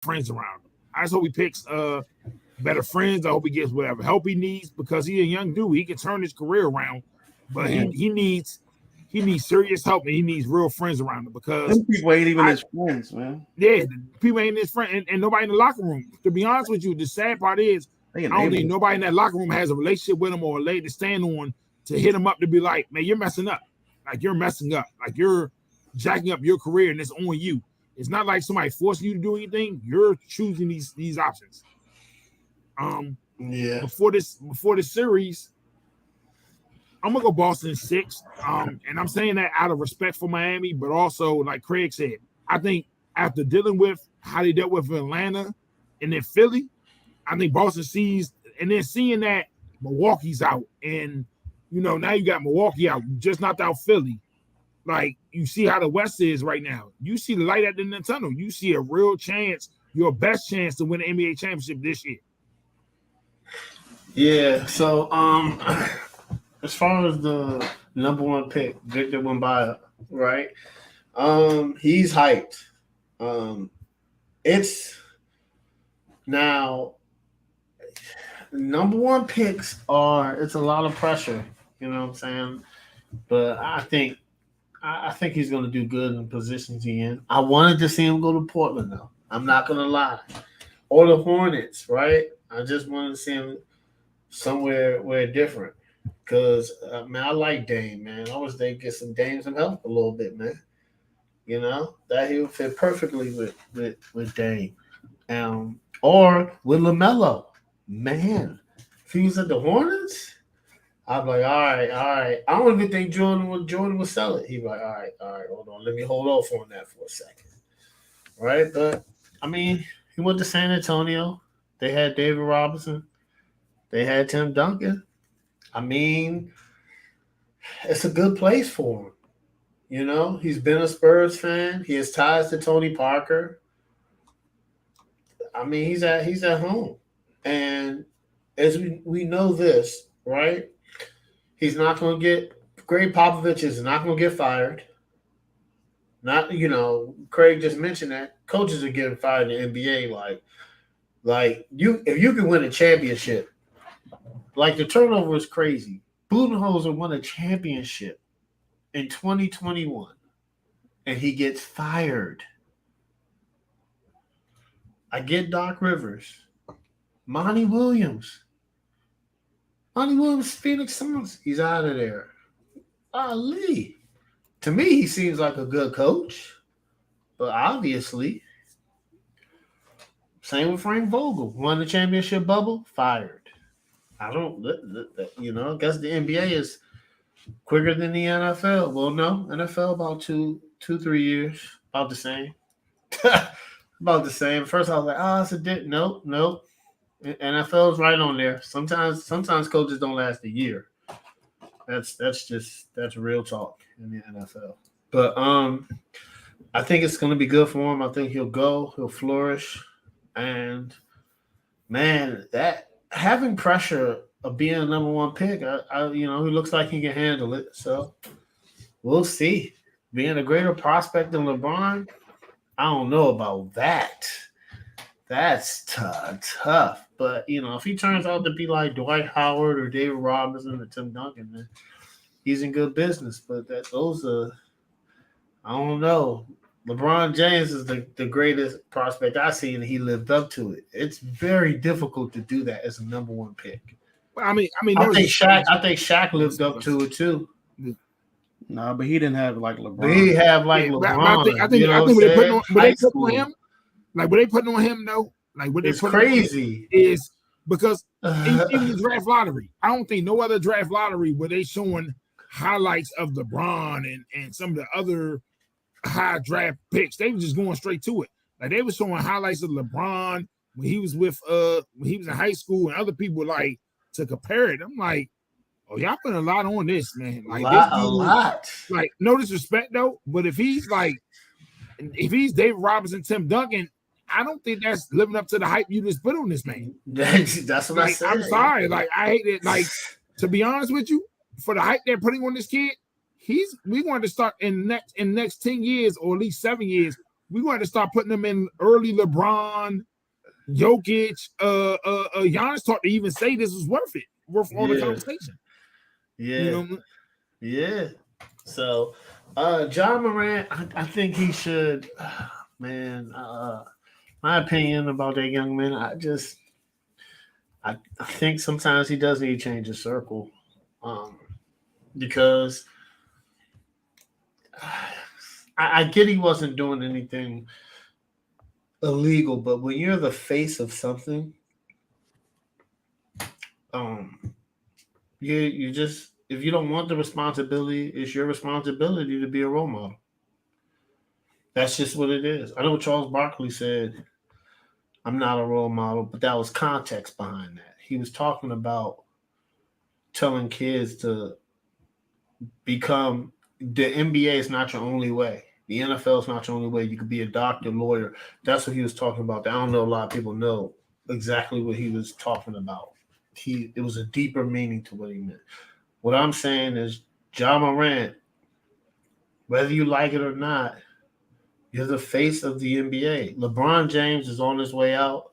friends around him. I just hope he picks better friends. I hope he gets whatever help he needs because he's a young dude. He can turn his career around, but he needs serious help and he needs real friends around him because them people ain't even his friends, man. Yeah, people ain't his friend and nobody in the locker room. To be honest with you, the sad part is I don't think nobody in that locker room has a relationship with him or a leg to stand on to hit him up to be like, man, you're messing up. Like you're messing up. Like you're jacking up your career and it's on you. It's not like somebody forcing you to do anything. You're choosing these options. Before this series, I'm gonna go Boston 6. And I'm saying that out of respect for Miami, but also like Craig said, I think after dealing with how they dealt with Atlanta and then Philly, I think Boston sees and then seeing that Milwaukee's out and now you got Milwaukee out, you just knocked out Philly. Like you see how the West is right now. You see the light at the end of the tunnel. You see a real chance, your best chance to win the NBA championship this year. Yeah. So as far as the number one pick, Victor Wembanyama, right? He's hyped. It's now number one picks it's a lot of pressure, you know what I'm saying? But I think he's going to do good in the positions he's in. I wanted to see him go to Portland, though. I'm not going to lie. Or the Hornets, right? I just wanted to see him somewhere different. Because, man, I like Dame, man. I wish they get some help a little bit, man. That he would fit perfectly with Dame. Or with LaMelo. Man, if he was at the Hornets, I'd be like, all right. I don't even think Jordan would sell it. He'd be like, all right, hold on. Let me hold off on that for a second. Right? But, I mean, he went to San Antonio. They had David Robinson. They had Tim Duncan. I mean, it's a good place for him. He's been a Spurs fan. He has ties to Tony Parker. I mean, he's at home. And as we know this, right? He's not going to get – Greg Popovich is not going to get fired. Not, Craig just mentioned that. Coaches are getting fired in the NBA. Like if you can win a championship, like the turnover is crazy. Budenholzer won a championship in 2021, and he gets fired. I get Doc Rivers. Monty Williams, Phoenix Suns. He's out of there. Ali. To me, he seems like a good coach, but obviously, same with Frank Vogel. Won the championship bubble, fired. I don't, I guess the NBA is quicker than the NFL. Well, no, NFL about 2-3 years, about the same. About the same. First, I was like, it's a dip. Nope. NFL's right on there. Sometimes coaches don't last a year. That's real talk in the NFL. But I think it's going to be good for him. I think he'll flourish, and man, that having pressure of being a number one pick, he looks like he can handle it. So we'll see. Being a greater prospect than LeBron, I don't know about that. That's tough. But, if he turns out to be like Dwight Howard or David Robinson or Tim Duncan, then he's in good business. But I don't know. LeBron James is the greatest prospect I've seen, and he lived up to it. It's very difficult to do that as a number one pick. I think Shaq lived up to it too. No, but he didn't have like LeBron. But he have like LeBron. I think what they putting on him, like what they putting on him though, like what they it's putting crazy on him is because even the draft lottery, I don't think no other draft lottery were they showing highlights of LeBron and some of the other high draft picks. They were just going straight to it. Like they were showing highlights of LeBron when he was in high school and other people like to compare it. I'm like, oh, y'all putting a lot on this, man. Like a lot. Like, no disrespect though, but if he's David Robinson, Tim Duncan, I don't think that's living up to the hype you just put on this man. That's what I said. I'm sorry. Like, I hate it. Like, to be honest with you, for the hype they're putting on this kid, we going to start in next 10 years or at least 7 years. We're going to start putting them in early LeBron, Jokic, Giannis talked to even say this is worth all the conversation. Yeah. You know? Yeah. So, John Morant, I think he should, man, my opinion about that young man, I think sometimes he does need to change his circle. Because I get he wasn't doing anything illegal, but when you're the face of something, you just, if you don't want the responsibility, it's your responsibility to be a role model. That's just what it is. I know Charles Barkley said, "I'm not a role model," but that was context behind that. He was talking about telling kids to become, the NBA is not your only way. The NFL is not your only way. You could be a doctor, lawyer. That's what he was talking about. I don't know, a lot of people know exactly what he was talking about. It was a deeper meaning to what he meant. What I'm saying is, John Morant, whether you like it or not, you're the face of the NBA. LeBron James is on his way out.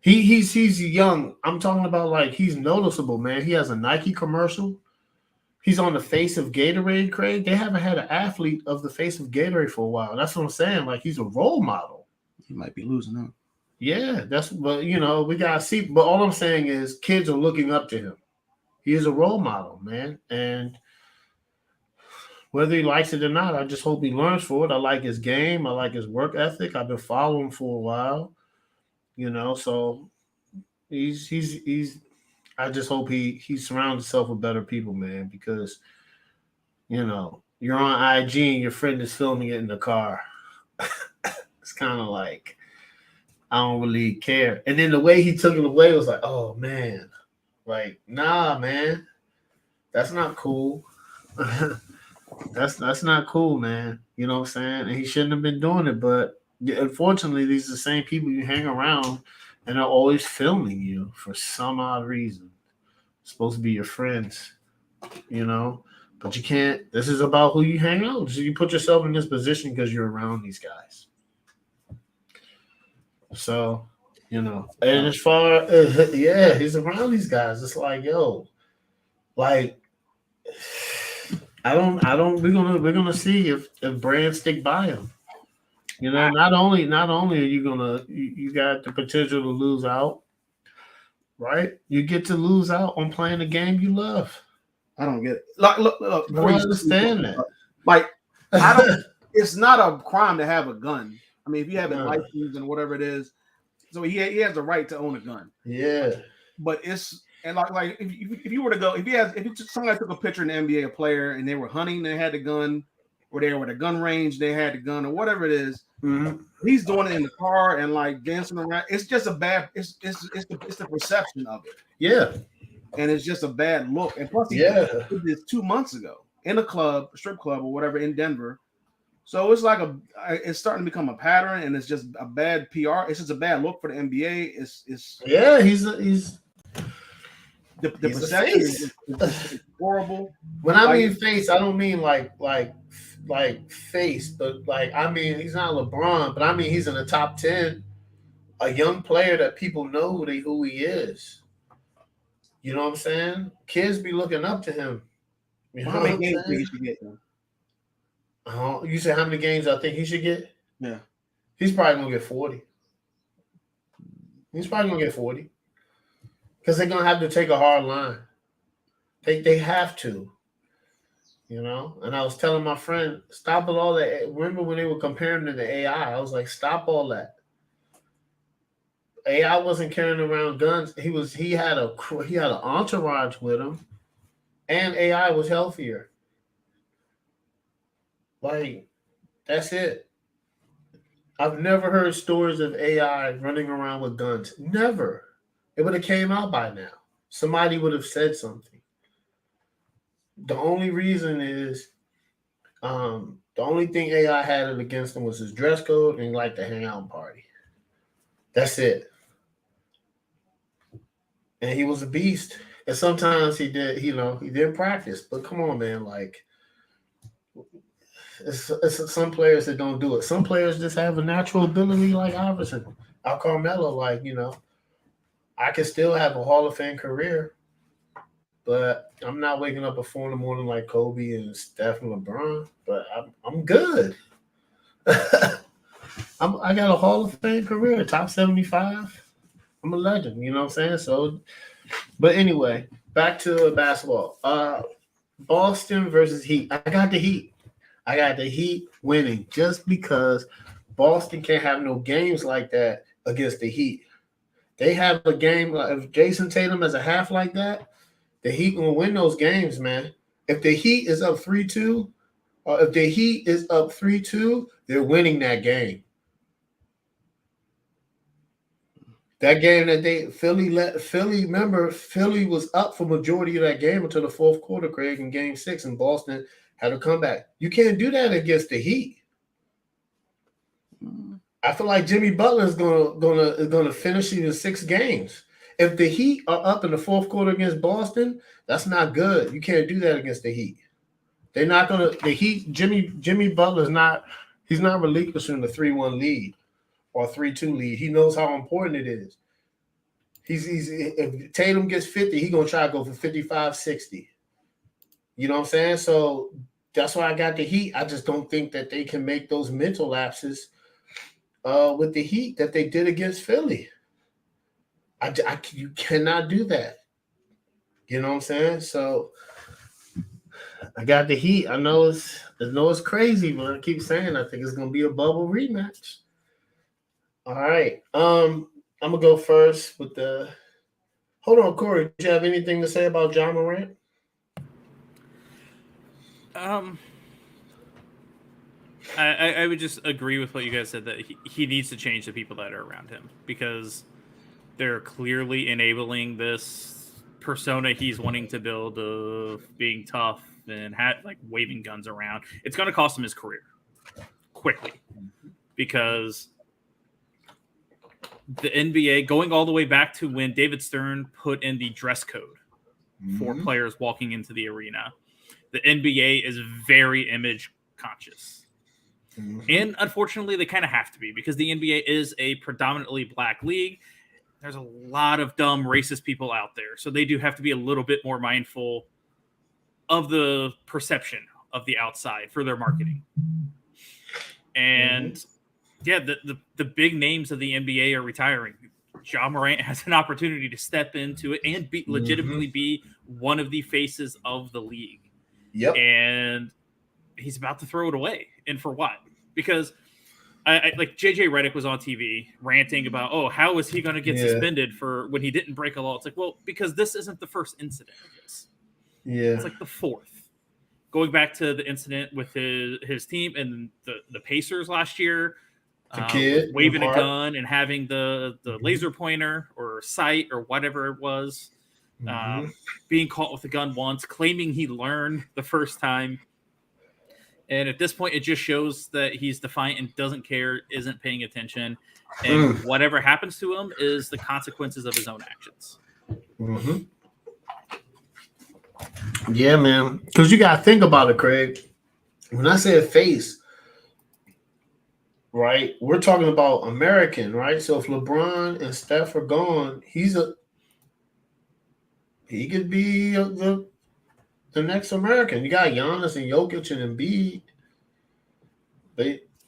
He's young. I'm talking about, like, he's noticeable, man. He has a Nike commercial. He's on the face of Gatorade, Craig. They haven't had an athlete of the face of Gatorade for a while. That's what I'm saying. Like, he's a role model. He might be losing out. Yeah, but we gotta see. But all I'm saying is, kids are looking up to him. He is a role model, man. And whether he likes it or not, I just hope he learns for it. I like his game. I like his work ethic. I've been following him for a while. So he's. I just hope he surrounds himself with better people, man, because you're on IG and your friend is filming it in the car. It's kind of like, I don't really care. And then the way he took it away was like, oh man, like, nah, man, that's not cool. That's not cool, man. You know what I'm saying? And he shouldn't have been doing it. But unfortunately, these are the same people you hang around, and they're always filming you for some odd reason. It's supposed to be your friends, but you can't. This is about who you hang out with. So you put yourself in this position because you're around these guys. So, and as far he's around these guys. It's like, yo, like, we're gonna see if brands stick by him. Not only are you got the potential to lose out, right? You get to lose out on playing the game you love. I don't get it. Look, I don't understand that. Like, it's not a crime to have a gun. I mean, if you have a license and whatever it is, so he has the right to own a gun. Yeah. But it's, and like if you were to go, if somebody took a picture in the NBA, a player, and they were hunting, they had the gun, or they were at a gun range, they had the gun, or whatever it is. Mm-hmm. He's doing it in the car and like dancing around. It's just a bad. It's the perception of it. Yeah. And it's just a bad look. And plus, he did this 2 months ago in a strip club or whatever in Denver. So it's like it's starting to become a pattern, and it's just a bad PR. It's just a bad look for the NBA. He's the perception is horrible. When I mean face, I don't mean like face, but like, I mean, he's not LeBron, but I mean, he's in the top 10, a young player that people know who he is. You know what I'm saying? Kids be looking up to him. How many games do you should get? You said how many games I think he should get? Yeah. He's probably going to get 40. He's probably going to get 40. Because they're going to have to take a hard line. They have to. And I was telling my friend, stop with all that. Remember when they were comparing to the AI? I was like, stop all that. AI wasn't carrying around guns. He had an entourage with him, and AI was healthier. Like, that's it. I've never heard stories of AI running around with guns. Never. It would have came out by now. Somebody would have said something. The only reason is, the only thing AI had it against him was his dress code, and he liked to hang out and party. That's it. And he was a beast. And sometimes he didn't practice. But come on, man, like, It's some players that don't do it. Some players just have a natural ability like Iverson, Al Carmelo. Like, I can still have a Hall of Fame career, but I'm not waking up at 4 in the morning like Kobe and Steph and LeBron. But I'm good. I got a Hall of Fame career, top 75. I'm a legend. You know what I'm saying? So, but anyway, back to basketball. Boston versus Heat. I got the Heat. I got the Heat winning just because Boston can't have no games like that against the Heat. They have a game like if Jason Tatum has a half like that, the Heat gonna win those games, man. If the Heat is up 3-2, or if the Heat is up 3-2, they're winning that game. That game that Philly, remember, Philly was up for majority of that game until the fourth quarter, Craig, in game 6, and Boston had a comeback. You can't do that against the Heat. I feel like Jimmy Butler is gonna finish even 6 games. If the Heat are up in the fourth quarter against Boston, that's not good. You can't do that against the Heat. They're not gonna. The Heat, Jimmy Butler's not. He's not relinquishing the 3-1 lead or 3-2 lead. He knows how important it is. He's if Tatum gets 50, he's gonna try to go for 55, 60. You know what I'm saying? So that's why I got the Heat. I just don't think that they can make those mental lapses with the Heat that they did against Philly. You cannot do that. You know what I'm saying? So I got the Heat. I know it's crazy, but I keep saying I think it's gonna be a bubble rematch. All right. I'm gonna go first with the. Hold on, Corey. Do you have anything to say about Ja Morant? I would just agree with what you guys said that he needs to change the people that are around him because they're clearly enabling this persona he's wanting to build of being tough and like waving guns around. It's going to cost him his career quickly because the NBA, going all the way back to when David Stern put in the dress code for players walking into the arena, the NBA is very image conscious. And unfortunately, they kind of have to be because the NBA is a predominantly black league. There's a lot of dumb, racist people out there. So they do have to be a little bit more mindful of the perception of the outside for their marketing. And the big names of the NBA are retiring. Ja Morant has an opportunity to step into it and legitimately be one of the faces of the league. Yep. And he's about to throw it away. And for what? Because I like JJ Redick was on TV ranting about, how is he going to get suspended for when he didn't break a law? It's like, well, because this isn't the first incident of this. Yeah. It's like the fourth. Going back to the incident with his team and the Pacers last year, the kid waving a gun and having the laser pointer or sight or whatever it was, being caught with a gun once, claiming he learned the first time. And at this point, it just shows that he's defiant and doesn't care, isn't paying attention. And whatever happens to him is the consequences of his own actions. Yeah, man. Because you got to think about it, Craig. When I say a face, right, we're talking about American, right? So if LeBron and Steph are gone, he could be the next American. You got Giannis and Jokic and Embiid.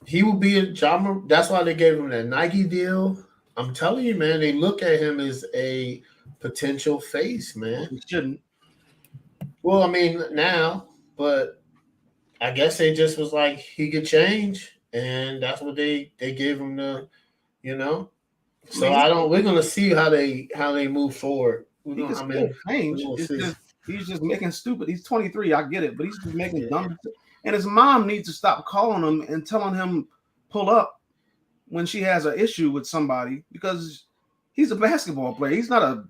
He will be a job. That's why they gave him that Nike deal. I'm telling you, man, they look at him as a potential face, man. He shouldn't. Well, I mean, now, but I guess they just was like he could change, and that's what they gave him the, So we're gonna see how they move forward. He's just making stupid. He's 23. I get it, but he's just making dumb. And his mom needs to stop calling him and telling him pull up when she has an issue with somebody because he's a basketball player. He's not a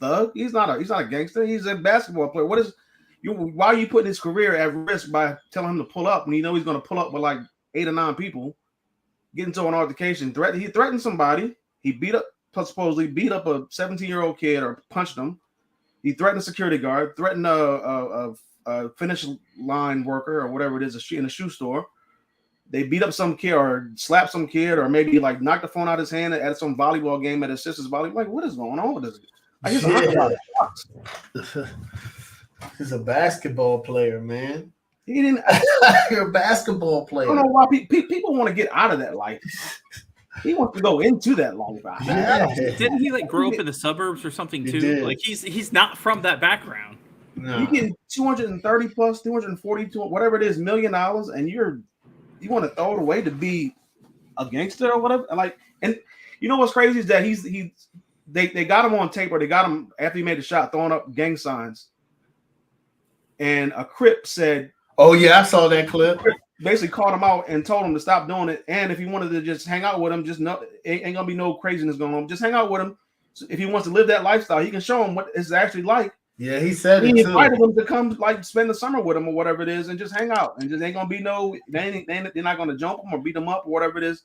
thug. He's not a gangster. He's a basketball player. Why are you putting his career at risk by telling him to pull up when you know he's going to pull up with like 8 or 9 people, get into an altercation? He threatened somebody. He supposedly beat up a 17-year-old kid or punched him. He threatened a security guard, threatened a finish line worker or whatever it is, in a shoe store. They beat up some kid or slap some kid or maybe like knock the phone out of his hand at some volleyball game at his sister's volleyball. Like, what is going on with this? Like, it's He's a basketball player, man. He didn't. You're a basketball player. I don't know why people want to get out of that life. He wants to go into that life. Yeah. Didn't he like grow up in the suburbs or something too? did. Like he's not from that background. No. You get 230 plus 242 whatever it is $1 million, and you want to throw it away to be a gangster or whatever. And you know what's crazy is that they got him on tape, or they got him after he made the shot throwing up gang signs, and a Crip said, "Oh yeah, I saw that clip." Basically called him out and told him to stop doing it. And if he wanted to just hang out with him, just know ain't gonna be no craziness going on. Just hang out with him. So if he wants to live that lifestyle, he can show him what it's actually like. Yeah, he said he it invited too. him to come like spend the summer with him or whatever it is, and just hang out. And just ain't gonna be they're not gonna jump him or beat him up or whatever it is.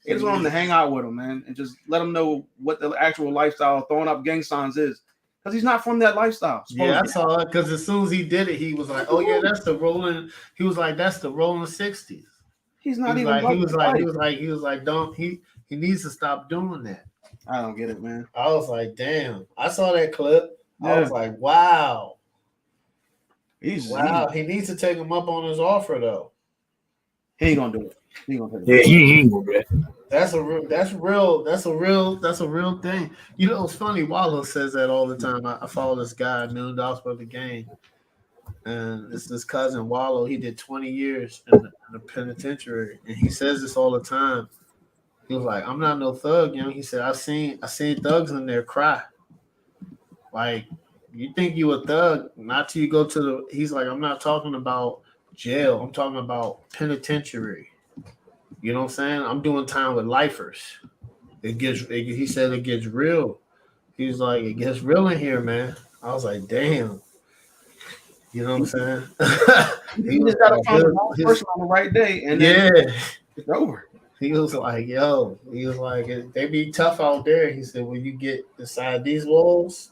They just want him to hang out with him, man, and just let him know what the actual lifestyle of throwing up gang signs is. Because he's not from that lifestyle. Yeah, I saw it. Because as soon as he did it, he was like, "Oh yeah, that's the rolling." He was like, "That's the rolling 60s." He's not even. He was like, "Don't he needs to stop doing that." I don't get it, man. I was like, "Damn!" I saw that clip. Yeah. I was like, "Wow, He needs to take him up on his offer, though." He ain't gonna do it. He ain't gonna Yeah, he ain't gonna do it. That's a real thing. You know, it's funny. Wallow says that all the time. I follow this guy, $1 million for the game, and it's this cousin Wallow. He did 20 years in the penitentiary, and he says this all the time. He was like, "I'm not no thug, you know." He said, "I seen thugs in there cry. Like, you think you a thug, not till you go to the." He's like, "I'm not talking about jail. I'm talking about penitentiary. You know what I'm saying? I'm doing time with lifers. He said it gets real. He's like, it gets real in here, man." I was like, damn. You know what I'm saying? He just got to find the wrong person on the right day, and then it's over. He was like, they be tough out there. He said, when you get inside these walls,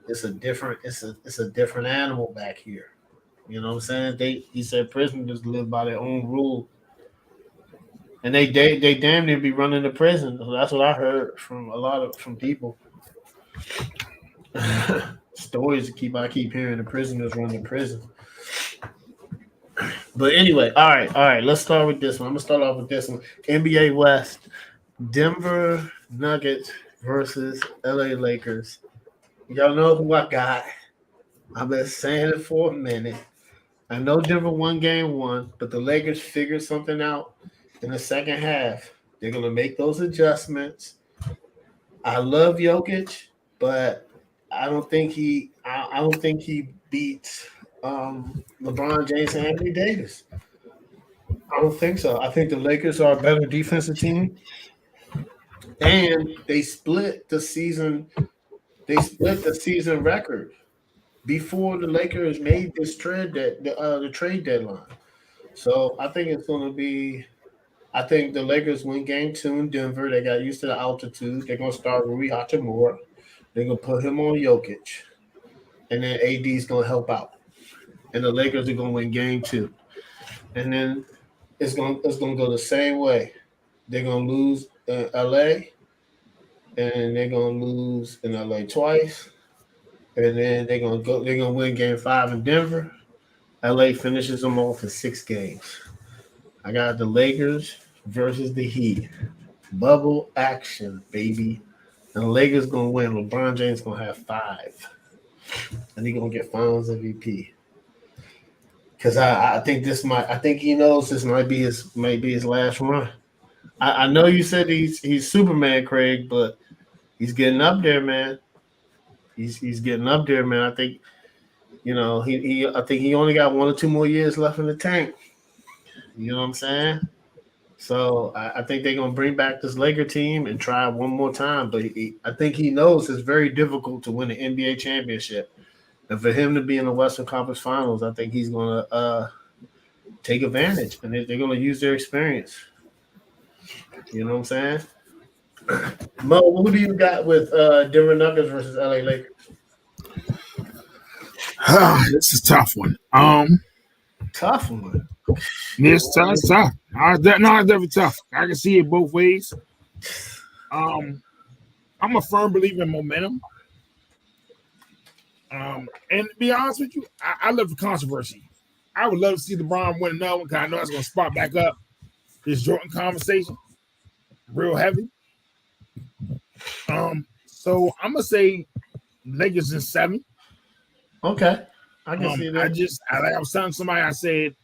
it's a different animal back here. You know what I'm saying? He said prisoners live by their own rule. And they damn near be running the prison. So that's what I heard from people. Stories I keep hearing the prisoners run the prison. But anyway, all right. Let's start with this one. I'm gonna start off with this one. NBA West, Denver Nuggets versus LA Lakers. Y'all know who I got. I've been saying it for a minute. I know Denver won game 1, but the Lakers figured something out. In the second half, they're gonna make those adjustments. I love Jokic, but I don't think he beats LeBron James and Anthony Davis. I don't think so. I think the Lakers are a better defensive team, and they split the season. They split the season record before the Lakers made this trade the trade deadline. So I think it's going to be. I think the Lakers win game 2 in Denver. They got used to the altitude. They're going to start Rui Hachimura. They're going to put him on Jokic. And then AD is going to help out. And the Lakers are going to win game 2. And then it's going to go the same way. They're going to lose in LA. And they're going to lose in LA twice. And then they're going to win game 5 in Denver. LA finishes them off in 6 games. I got the Lakers versus the Heat. Bubble action, baby. And the Lakers going to win. LeBron James going to have 5. And he's going to get Finals MVP. Because I think he knows this might be his last run. I know you said he's Superman, Craig, but he's getting up there, man. He's getting up there, man. I think, I think he only got 1 or 2 more years left in the tank. You know what I'm saying? So I think they're going to bring back this Laker team and try one more time. But I think he knows it's very difficult to win an NBA championship. And for him to be in the Western Conference Finals, I think he's going to take advantage. And they're going to use their experience. You know what I'm saying? Mo, who do you got with Denver Nuggets versus LA Lakers? This is a tough one. Tough one. It's tough. It's tough. It's definitely tough. I can see it both ways. I'm a firm believer in momentum. And to be honest with you, I love the controversy. I would love to see LeBron win another one because I know it's going to spark back up this Jordan conversation real heavy. So I'm going to say Lakers in 7. Okay. I can see that. I was telling somebody, I said,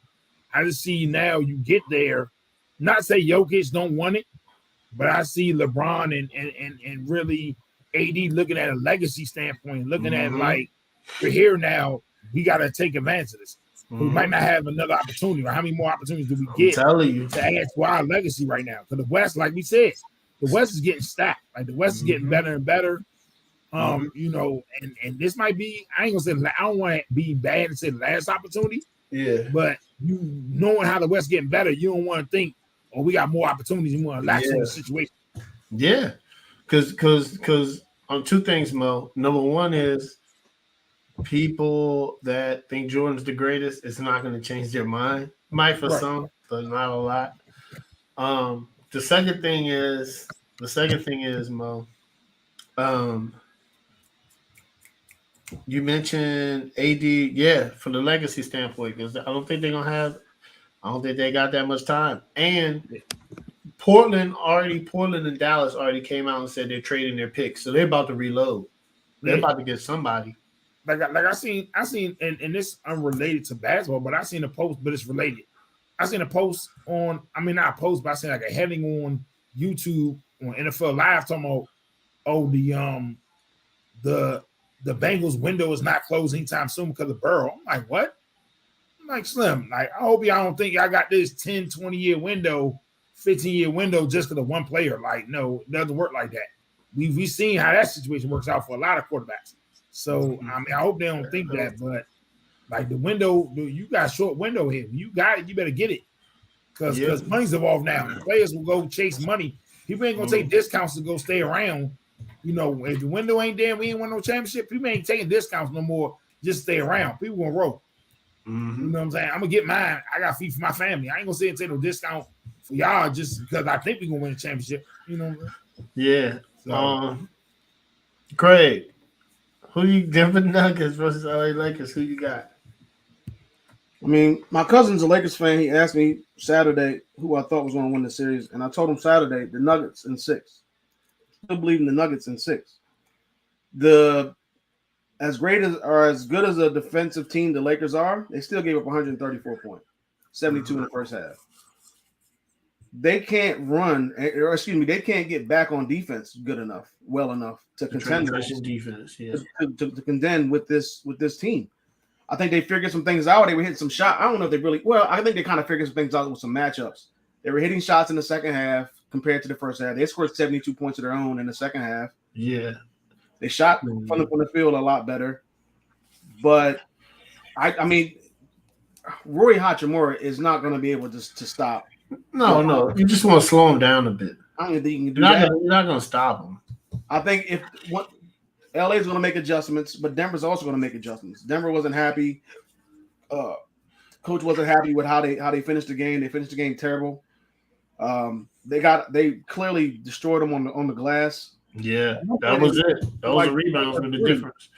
I just see now you get there. Not say Jokic don't want it, but I see LeBron and really AD looking at a legacy standpoint, looking at like, we're here now. We got to take advantage of this. We might not have another opportunity. How many more opportunities do we get to add to our legacy right now? Because the West, like we said, the West is getting stacked. Like the West is getting better and better. You know, and this might be, I ain't gonna say, I don't want to be bad and say the last opportunity. Yeah. But you knowing how the West getting better, you don't want to think, oh, we got more opportunities. You want to latch on the situation. Yeah. Because on two things, Mo. Number one is people that think Jordan's the greatest, it's not going to change their mind. Might for some, but not a lot. The second thing is, Mo. You mentioned AD, from the legacy standpoint, because I don't think they got that much time. And Portland and Dallas already came out and said they're trading their picks, so they're about to reload. They're about to get somebody. Like I seen, and this unrelated to basketball, but I seen a post, but it's related. I seen a post on, not a post, but I seen like a heading on YouTube on NFL Live talking about, the Bengals window is not closed anytime soon because of Burrow. I'm like, what? I'm like, Slim, like, I hope y'all don't think y'all got this 10, 20-year window, 15-year window just because of one player. Like, no, it doesn't work like that. We've seen how that situation works out for a lot of quarterbacks. So, I hope they don't think that, but like the window, you got a short window here. You got it, you better get it. Because money's involved now. Players will go chase money. People ain't going to take discounts to go stay around. You know, if the window ain't there, we ain't win no championship. People ain't taking discounts no more. Just stay around. People gonna roll. You know what I'm saying? I'm gonna get mine. I got to feed for my family. I ain't gonna say and take no discount for y'all just because I think we gonna win a championship. You know what I'm saying? Yeah. So, Craig, who you Denver Nuggets versus LA Lakers? Who you got? My cousin's a Lakers fan. He asked me Saturday who I thought was going to win the series, and I told him Saturday the Nuggets in 6. Still believe in the Nuggets in 6. As good as a defensive team the Lakers are, they still gave up 134 points, 72 in the first half. They can't they can't get back on defense well enough to contend to contend with this team. I think they figured some things out. They were hitting some shots. I don't know if they really I think they kind of figured some things out with some matchups. They were hitting shots in the second half compared to the first half. They scored 72 points of their own in the second half. Yeah. They shot from the field a lot better. But, Roy Hachimura is not going to be able to stop. No. You just want to slow him down a bit. I don't think you can do that. You're not going to stop him. I think LA is going to make adjustments, but Denver's also going to make adjustments. Denver wasn't happy. Coach wasn't happy with how they finished the game. They finished the game terrible. They clearly destroyed them on the glass. Yeah, that was it. Those rebounds were the difference.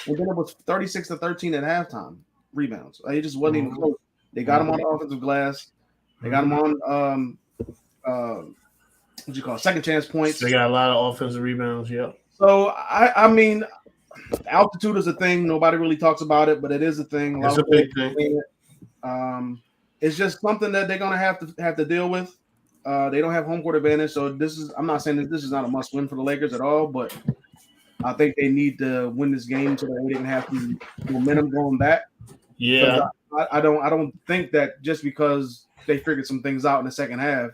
And then it was 36-13 at halftime rebounds. It just wasn't even close. They got them on the offensive glass. They got them on second chance points. They got a lot of offensive rebounds. Yep. So altitude is a thing. Nobody really talks about it, but it is a thing. It's a big thing. It's just something that they're gonna have to deal with. They don't have home court advantage, so I'm not saying that this is not a must win for the Lakers at all, but I think they need to win this game so that they can have the momentum going back. Yeah, I don't think that just because they figured some things out in the second half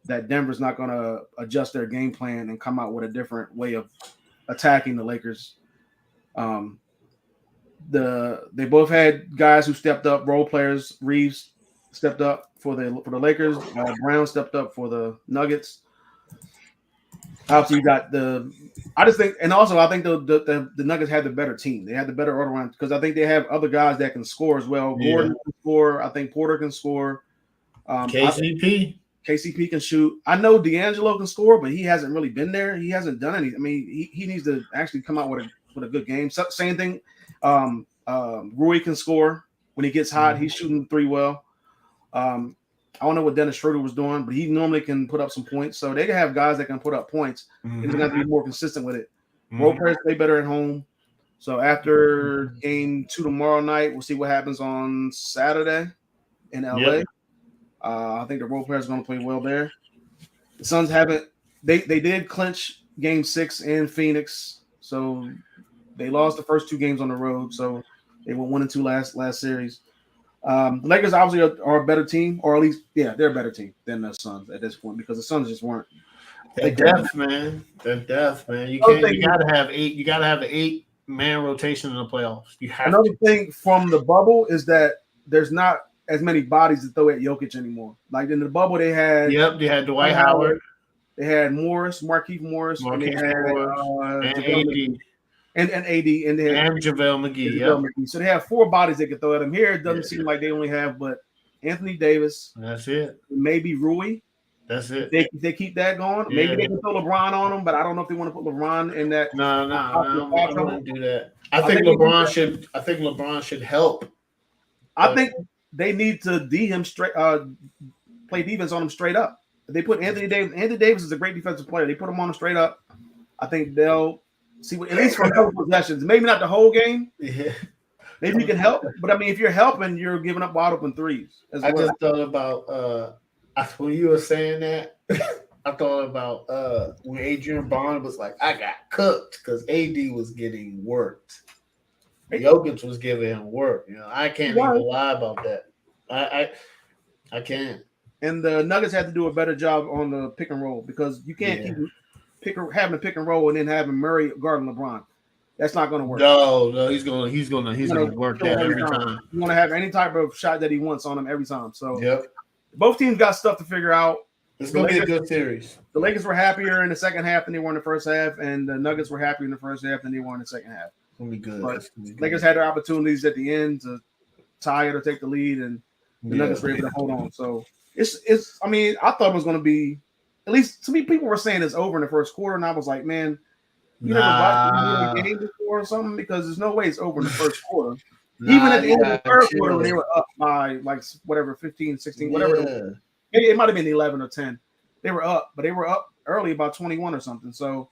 that Denver's not going to adjust their game plan and come out with a different way of attacking the Lakers. They both had guys who stepped up, role players. Reeves stepped up for the Lakers. Brown stepped up for the Nuggets. Obviously, you got the. I just think, and also I think the Nuggets had the better team. They had the better order line because I think they have other guys that can score as well. Gordon can score. I think Porter can score. KCP can shoot. I know D'Angelo can score, but he hasn't really been there. He hasn't done anything. I mean, he needs to actually come out with a good game. Same thing. Rui can score when he gets hot. He's shooting three well. I don't know what Dennis Schroeder was doing, but he normally can put up some points. So they can have guys that can put up points. They're going to have to be more consistent with it. Role players play better at home. So after game 2 tomorrow night, we'll see what happens on Saturday in LA. Yep. I think the role players are going to play well there. The Suns haven't – they did clinch game 6 in Phoenix. So they lost the first 2 games on the road. So they went 1-2 last series. The Lakers obviously are a better team, or at least, they're a better team than the Suns at this point because the Suns just weren't. They're depth, man. They're depth, man. You gotta have 8. You gotta have an 8-man rotation in the playoffs. You have Another thing from the bubble is that there's not as many bodies to throw at Jokic anymore. Like in the bubble, they had they had Dwight Howard, they had Markieff Morris, and they had AD. And AD and JaVale McGee. So they have 4 bodies they can throw at him. Here it doesn't seem like they only have but Anthony Davis. That's it. Maybe Rui. That's it. They keep that going. Maybe they can throw LeBron on him, but I don't know if they want to put LeBron in that. No, I wouldn't do that. I think LeBron should help. I think they need to play defense on him straight up. If they put Anthony Davis. Anthony Davis is a great defensive player. They put him on him straight up. I think they'll see what, at least for a couple possessions. Maybe not the whole game. Yeah. Maybe you can help, but I mean, if you're helping, you're giving up wide open threes. I just thought about when you were saying that. I thought about when Adrian Bond was like, "I got cooked" because AD was getting worked. Jokic was giving him work. I can't even lie about that. I can't. And the Nuggets had to do a better job on the pick and roll because you can't keep having a pick and roll and then having Murray guarding LeBron. That's not going to work. No, he's gonna work that every time. You want to have any type of shot that he wants on him every time. So both teams got stuff to figure out. It's going to be a good series. The Lakers were happier in the second half than they were in the first half, and the Nuggets were happier in the first half than they were in the second half. It's going to be good. But Lakers had their opportunities at the end to tie it or take the lead, and the Nuggets were able to hold on. So it's. I mean, I thought it was going to be. At least to me, people were saying it's over in the first quarter, and I was like, man, you never watched the game before or something because there's no way it's over in the first quarter. Even at the end of the third quarter, when they were up by like whatever, 15, 16, whatever. It might have been 11 or 10. They were up, but they were up early, about 21 or something. So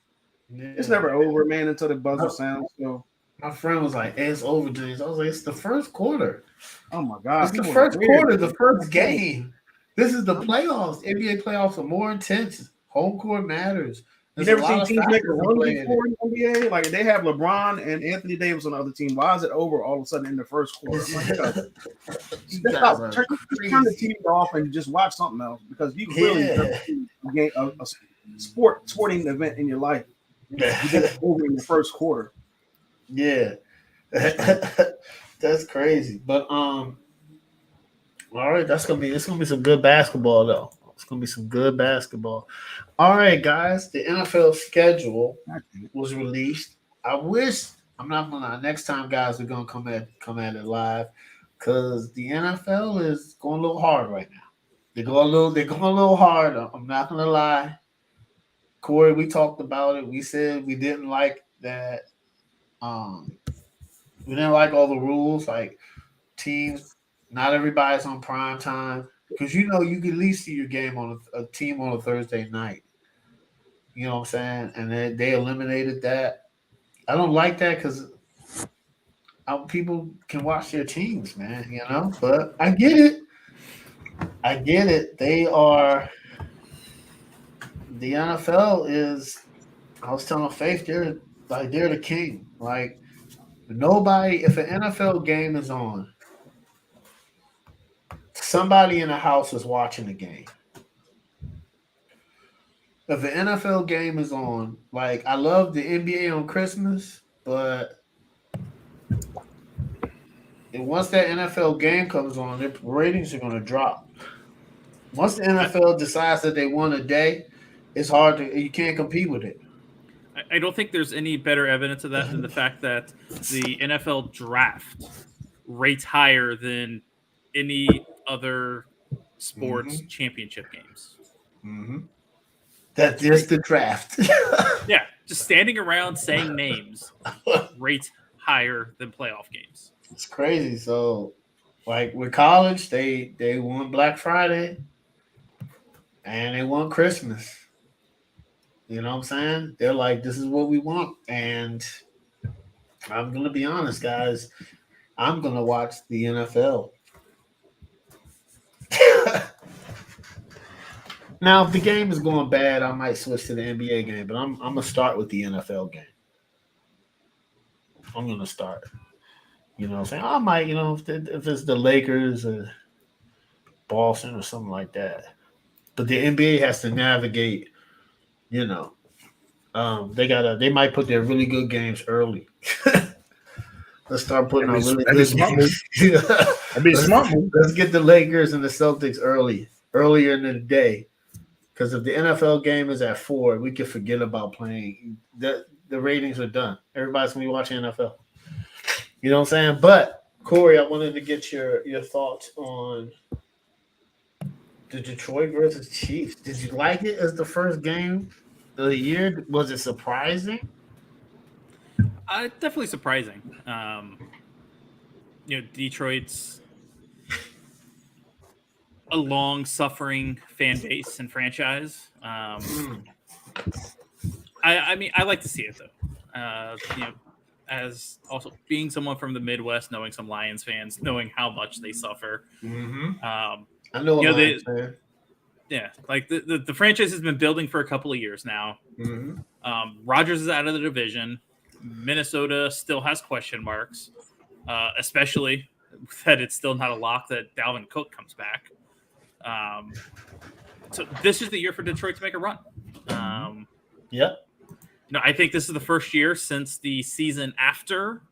it's never over, man, until the buzzer sounds. So my friend was like, hey, "It's over, James." I was like, "It's the first quarter." Oh my God! It's the first quarter, the first game. This is the playoffs. NBA playoffs are more intense. Home court matters. You never seen teams make a run before in the NBA? Like they have LeBron and Anthony Davis on the other team. Why is it over all of a sudden in the first quarter? Turn the TV off and just watch something else because you really a sporting event in your life. You get over in the first quarter. Yeah, that's crazy. But all right, it's gonna be some good basketball though. It's going to be some good basketball. All right, guys. The NFL schedule was released. I'm not going to – next time, guys, we're going to come at it live because the NFL is going a little hard right now. They're going a little hard. I'm not going to lie. Corey, we talked about it. We said we didn't like that. We didn't like all the rules, like teams. Not everybody's on prime time. Because you can at least see your game on a team on a Thursday night. You know what I'm saying? And they eliminated that. I don't like that because people can watch their teams, man, But I get it. The NFL is, I was telling Faith, they're the king. Like, if an NFL game is on, somebody in the house is watching the game. If an NFL game is on, like I love the NBA on Christmas, but once that NFL game comes on, their ratings are going to drop. Once the NFL decides that they want a day, it's hard to. You can't compete with it. I don't think there's any better evidence of that than the fact that the NFL draft rates higher than any other sports championship games. Mm-hmm. That's just the draft. Yeah, just standing around saying names rates higher than playoff games. It's crazy. So, like with college, they won Black Friday and they won Christmas. You know what I'm saying? They're like, this is what we want. And I'm going to be honest, guys. I'm going to watch the NFL. Now, if the game is going bad, I might switch to the NBA game, but I'm going to start with the NFL game. I'm going to start. You know what I'm saying? I might, if it's the Lakers or Boston or something like that. But the NBA has to navigate, they might put their really good games early. Let's start putting out really good games. That'd be a smart move. Let's get the Lakers and the Celtics earlier in the day. Because if the NFL game is at 4, we can forget about playing. The ratings are done. Everybody's going to be watching NFL. You know what I'm saying? But, Corey, I wanted to get your thoughts on the Detroit versus Chiefs. Did you like it as the first game of the year? Was it surprising? Definitely surprising. Detroit's a long-suffering fan base and franchise. I mean, I like to see it though. As also being someone from the Midwest, knowing some Lions fans, knowing how much they suffer. Mm-hmm. I know a Lions fan. Yeah, like the franchise has been building for a couple of years now. Mm-hmm. Rodgers is out of the division. Minnesota still has question marks, especially that it's still not a lock that Dalvin Cook comes back. So this is the year for Detroit to make a run. I think this is the first year since the season after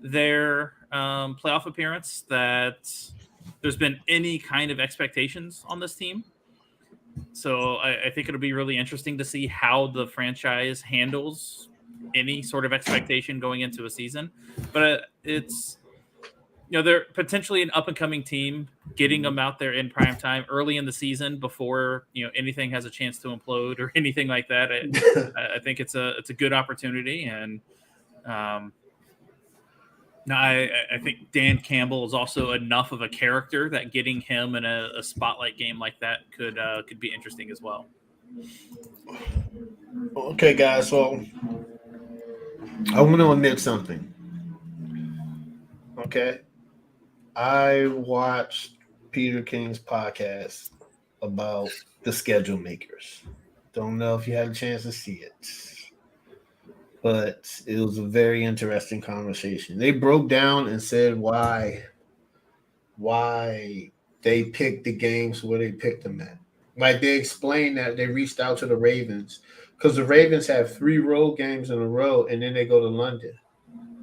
their playoff appearance that there's been any kind of expectations on this team. So I think it'll be really interesting to see how the franchise handles any sort of expectation going into a season. But it's, they're potentially an up-and-coming team, getting them out there in prime time early in the season before, anything has a chance to implode or anything like that. I think it's a good opportunity. And I think Dan Campbell is also enough of a character that getting him in a spotlight game like that could be interesting as well. Okay, guys. So I want to admit something. Okay. I watched Peter King's podcast about the schedule makers. Don't know if you had a chance to see it, but it was a very interesting conversation. They broke down and said why they picked the games where they picked them at. Like they explained that they reached out to the Ravens because the Ravens have 3 road games in a row and then they go to London.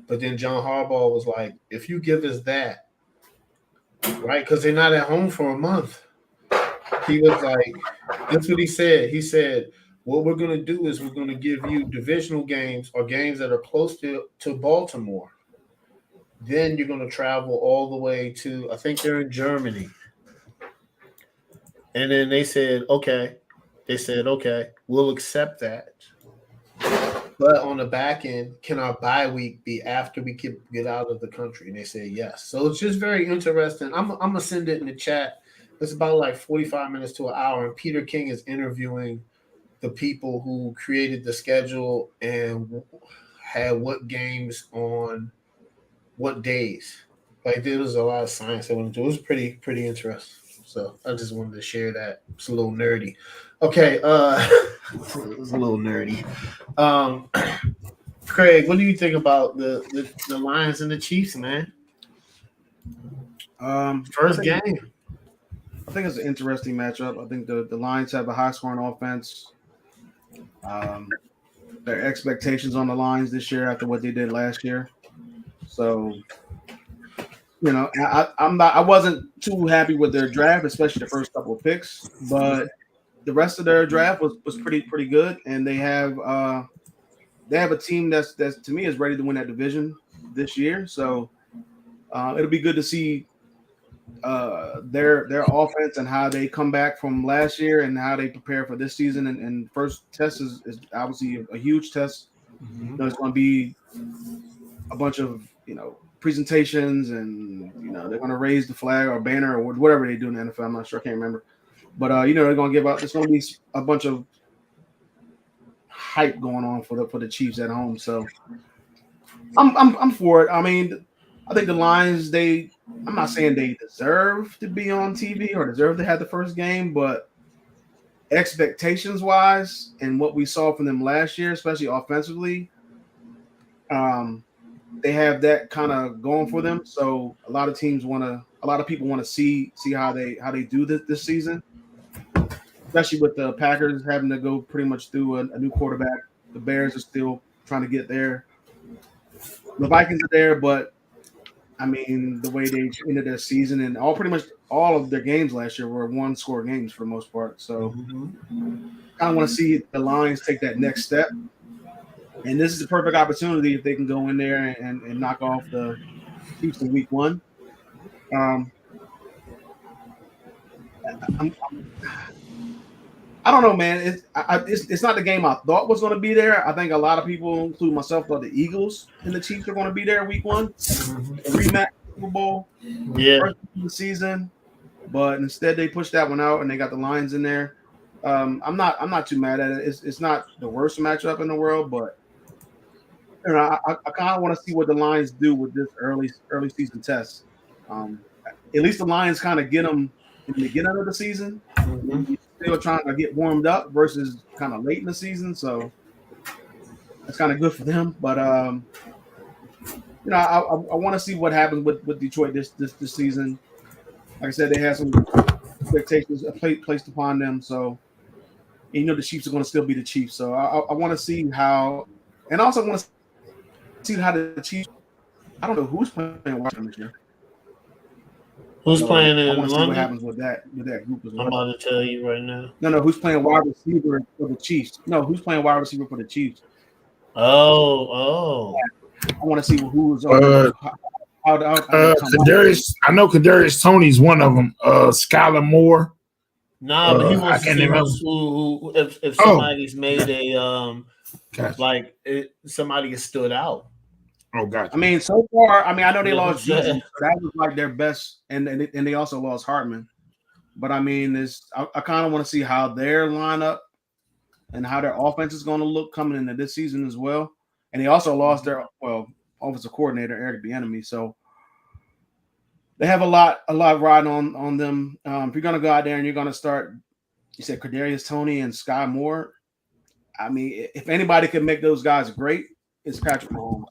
But then John Harbaugh was like, if you give us that, right, because they're not at home for a month. He was like, that's what he said. He said, what we're going to do is we're going to give you divisional games or games that are close to Baltimore. Then you're going to travel all the way to, I think they're in Germany. And then they said, okay. We'll accept that. But on the back end, can our bye week be after we get out of the country? And they say yes. So it's just very interesting. I'm going to send it in the chat. It's about like 45 minutes to an hour. And Peter King is interviewing the people who created the schedule and had what games on what days. Like there was a lot of science that went into it. It was pretty interesting. So I just wanted to share that. It's a little nerdy. Okay, it was a little nerdy. Craig, what do you think about the Lions and the Chiefs, man? First game. I think it's an interesting matchup. I think the Lions have a high-scoring offense. Their expectations on the Lions this year after what they did last year. So, I wasn't too happy with their draft, especially the first couple of picks. But the rest of their draft was pretty good, and they have a team that's to me is ready to win that division this year. So it'll be good to see their offense and how they come back from last year and how they prepare for this season. And first test is obviously a huge test. Mm-hmm. There's going to be a bunch of presentations, and they're going to raise the flag or banner or whatever they do in the NFL. I'm not sure, I can't remember. But they're going to give out. There's going to be a bunch of hype going on for the Chiefs at home. So I'm for it. I mean, I think the Lions, I'm not saying they deserve to be on TV or deserve to have the first game, but expectations wise and what we saw from them last year, especially offensively, they have that kind of going for them. So a lot of people want to see how they do this season, especially with the Packers having to go pretty much through a new quarterback. The Bears are still trying to get there. The Vikings are there, but I mean, the way they ended their season and pretty much all of their games last year were one-score games for the most part. So I want to see the Lions take that next step. And this is a perfect opportunity if they can go in there and knock off the Chiefs in week 1. I don't know, man. It's not the game I thought was going to be there. I think a lot of people, including myself, thought the Eagles and the Chiefs are going to be there week 1. A rematch Super Bowl, first of the season, but instead they pushed that one out and they got the Lions in there. I'm not too mad at it. It's not the worst matchup in the world, but I kind of want to see what the Lions do with this early season test. At least the Lions kind of get them in the beginning of the season. Still trying to get warmed up versus kind of late in the season, so that's kind of good for them. But I want to see what happens with Detroit this season. Like I said, they have some expectations placed upon them, so the Chiefs are going to still be the Chiefs. So I want to see how, and also want to see how the Chiefs. I don't know who's playing Washington this year. Who's playing in I want to see London? what happens with that group as well. I'm about to tell you right now. No, who's playing wide receiver for the Chiefs? No, who's playing wide receiver for the Chiefs? Oh. I want to see who's on. Kadarius. I know Kadarius Toney's one of them. Skylar Moore. Nah, but he wants to see who if somebody's made a somebody has stood out. Oh, gotcha. I mean, so far, I know they lost Jeezy. So that was like their best, and they also lost Hartman. But I mean, I kind of want to see how their lineup and how their offense is going to look coming into this season as well. And they also lost their offensive coordinator Eric Bieniemy. So they have a lot riding on them. If you're going to go out there and you're going to start, you said Kadarius Toney and Sky Moore. I mean, if anybody can make those guys great, it's Patrick Mahomes.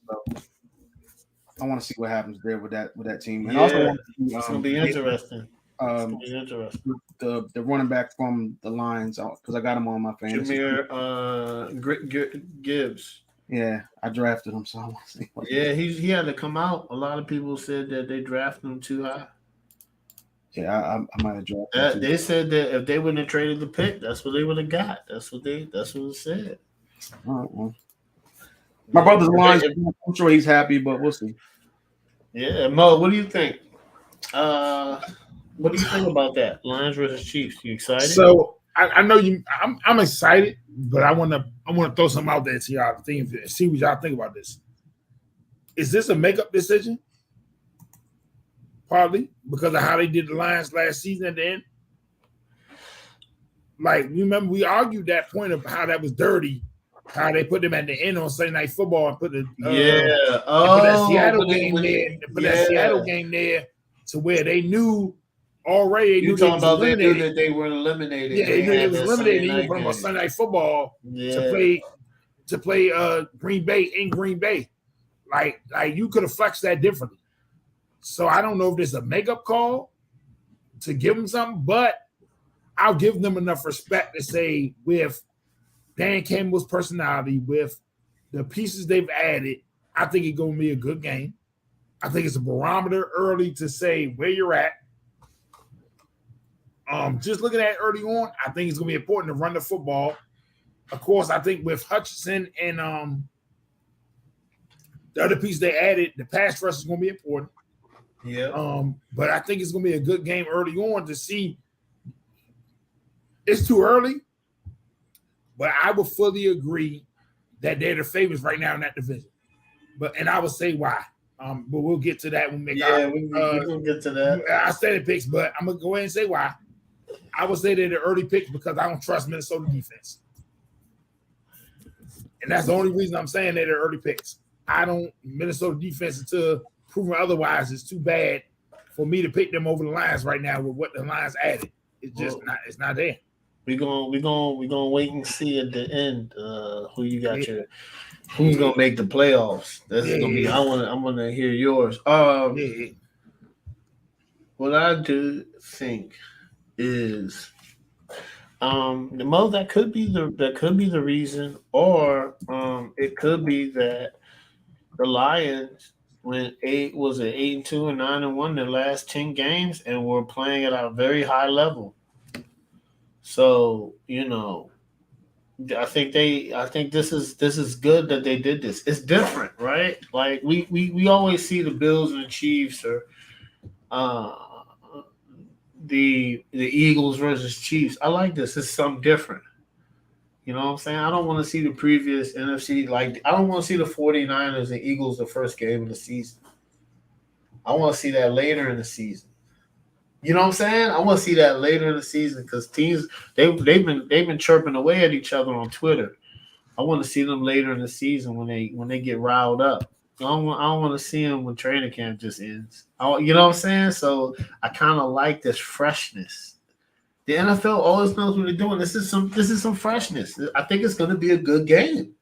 So I want to see what happens there with that team. And also, it's going to be interesting. The running back from the Lions, because I got him on my fantasy. Jahmyr Gibbs. Yeah, I drafted him, so I want to see. He had to come out. A lot of people said that they drafted him too high. Yeah, I might have drafted him. They said that if they wouldn't have traded the pick, that's what they would have got. That's what it said. All right, well. My brother's Lions. I'm sure he's happy, but we'll see. Yeah, Mo, what do you think? What do you think about that? Lions versus Chiefs. You excited? So I know you. I'm excited, but I want to throw something out there to y'all. See what y'all think about this. Is this a makeup decision? Partly because of how they did the Lions last season at the end. Like, you remember we argued that point of how that was dirty. How they put them at the end on Sunday Night Football and put that Seattle game there to where they knew already. You talking about they knew that they were eliminated? Yeah, they knew they was eliminated. Even put them on Sunday Night Football to play Green Bay in Green Bay. Like you could have flexed that differently. So I don't know if there's a makeup call to give them something, but I'll give them enough respect to say with Dan Campbell's personality, with the pieces they've added, I think it's going to be a good game. I think it's a barometer early to say where you're at. Just looking at it early on, I think it's going to be important to run the football. Of course, I think with Hutchinson and the other piece they added, the pass rush is going to be important. Yeah. But I think it's going to be a good game early on to see. It's too early, but I would fully agree that they're the favorites right now in that division. And I will say why. But we'll get to that when we make we'll get to that. I said it picks, but I'm gonna go ahead and say why. I would say they're the early picks because I don't trust Minnesota defense. And that's the only reason I'm saying they're the early picks. Minnesota defense until proven otherwise is too bad for me to pick them over the Lions right now with what the Lions added. It's just it's not there. We're gonna wait and see at the end who you got who's gonna make the playoffs. That's gonna be I'm gonna hear yours. What I do think is that could be the reason, or it could be that the Lions went 8-2 and 9-1 their last 10 games and were playing at a very high level. So, I think this is good that they did this. It's different, right? Like we always see the Bills and the Chiefs or the Eagles versus Chiefs. I like this. It's something different. You know what I'm saying? I don't want to see the previous NFC. Like, I don't want to see the 49ers and Eagles the first game of the season. I want to see that later in the season. You know what I'm saying? I want to see that later in the season because teams they've been chirping away at each other on Twitter. I want to see them later in the season when they get riled up. I don't want to see them when training camp just ends. You know what I'm saying? So I kind of like this freshness. The NFL always knows what they're doing. This is some freshness. I think it's going to be a good game.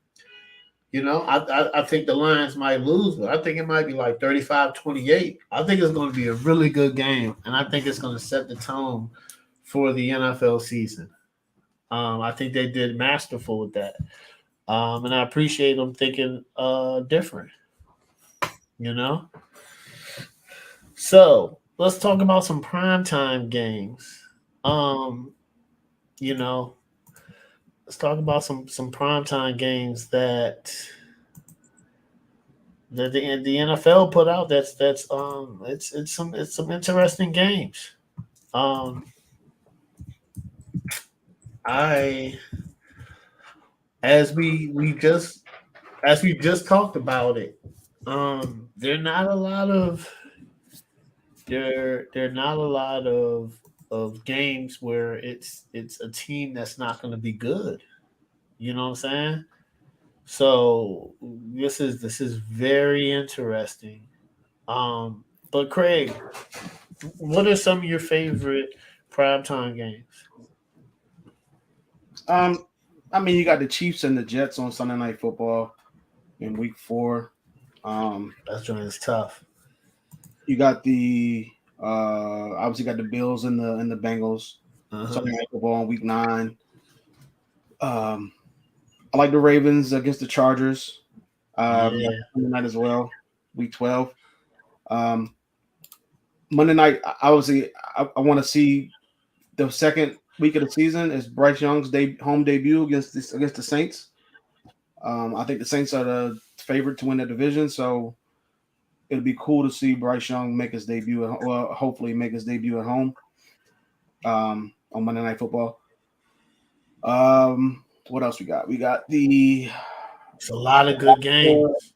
I think the Lions might lose, but I think it might be like 35-28. I think it's going to be a really good game, and I think it's going to set the tone for the NFL season. I think they did masterful with that, and I appreciate them thinking different. So let's talk about some primetime games. Let's talk about some primetime games that the NFL put out. It's some interesting games. As we just talked about it, there are not a lot of games where it's a team that's not going to be good. You know what I'm saying? So this is very interesting. But Craig, what are some of your favorite primetime games? You got the Chiefs and the Jets on Sunday Night Football in Week 4. That's just tough. You got the obviously got the Bills and the Bengals. Sunday Night Football on Week 9. I like the Ravens against the Chargers. Monday night as well, Week 12. Monday night, obviously, I want to see the second week of the season is Bryce Young's home debut against the Saints. I think the Saints are the favorite to win the division, so it'll be cool to see Bryce Young make his debut, or hopefully make his debut at home on Monday Night Football. What else we got? We got it's a lot of good games.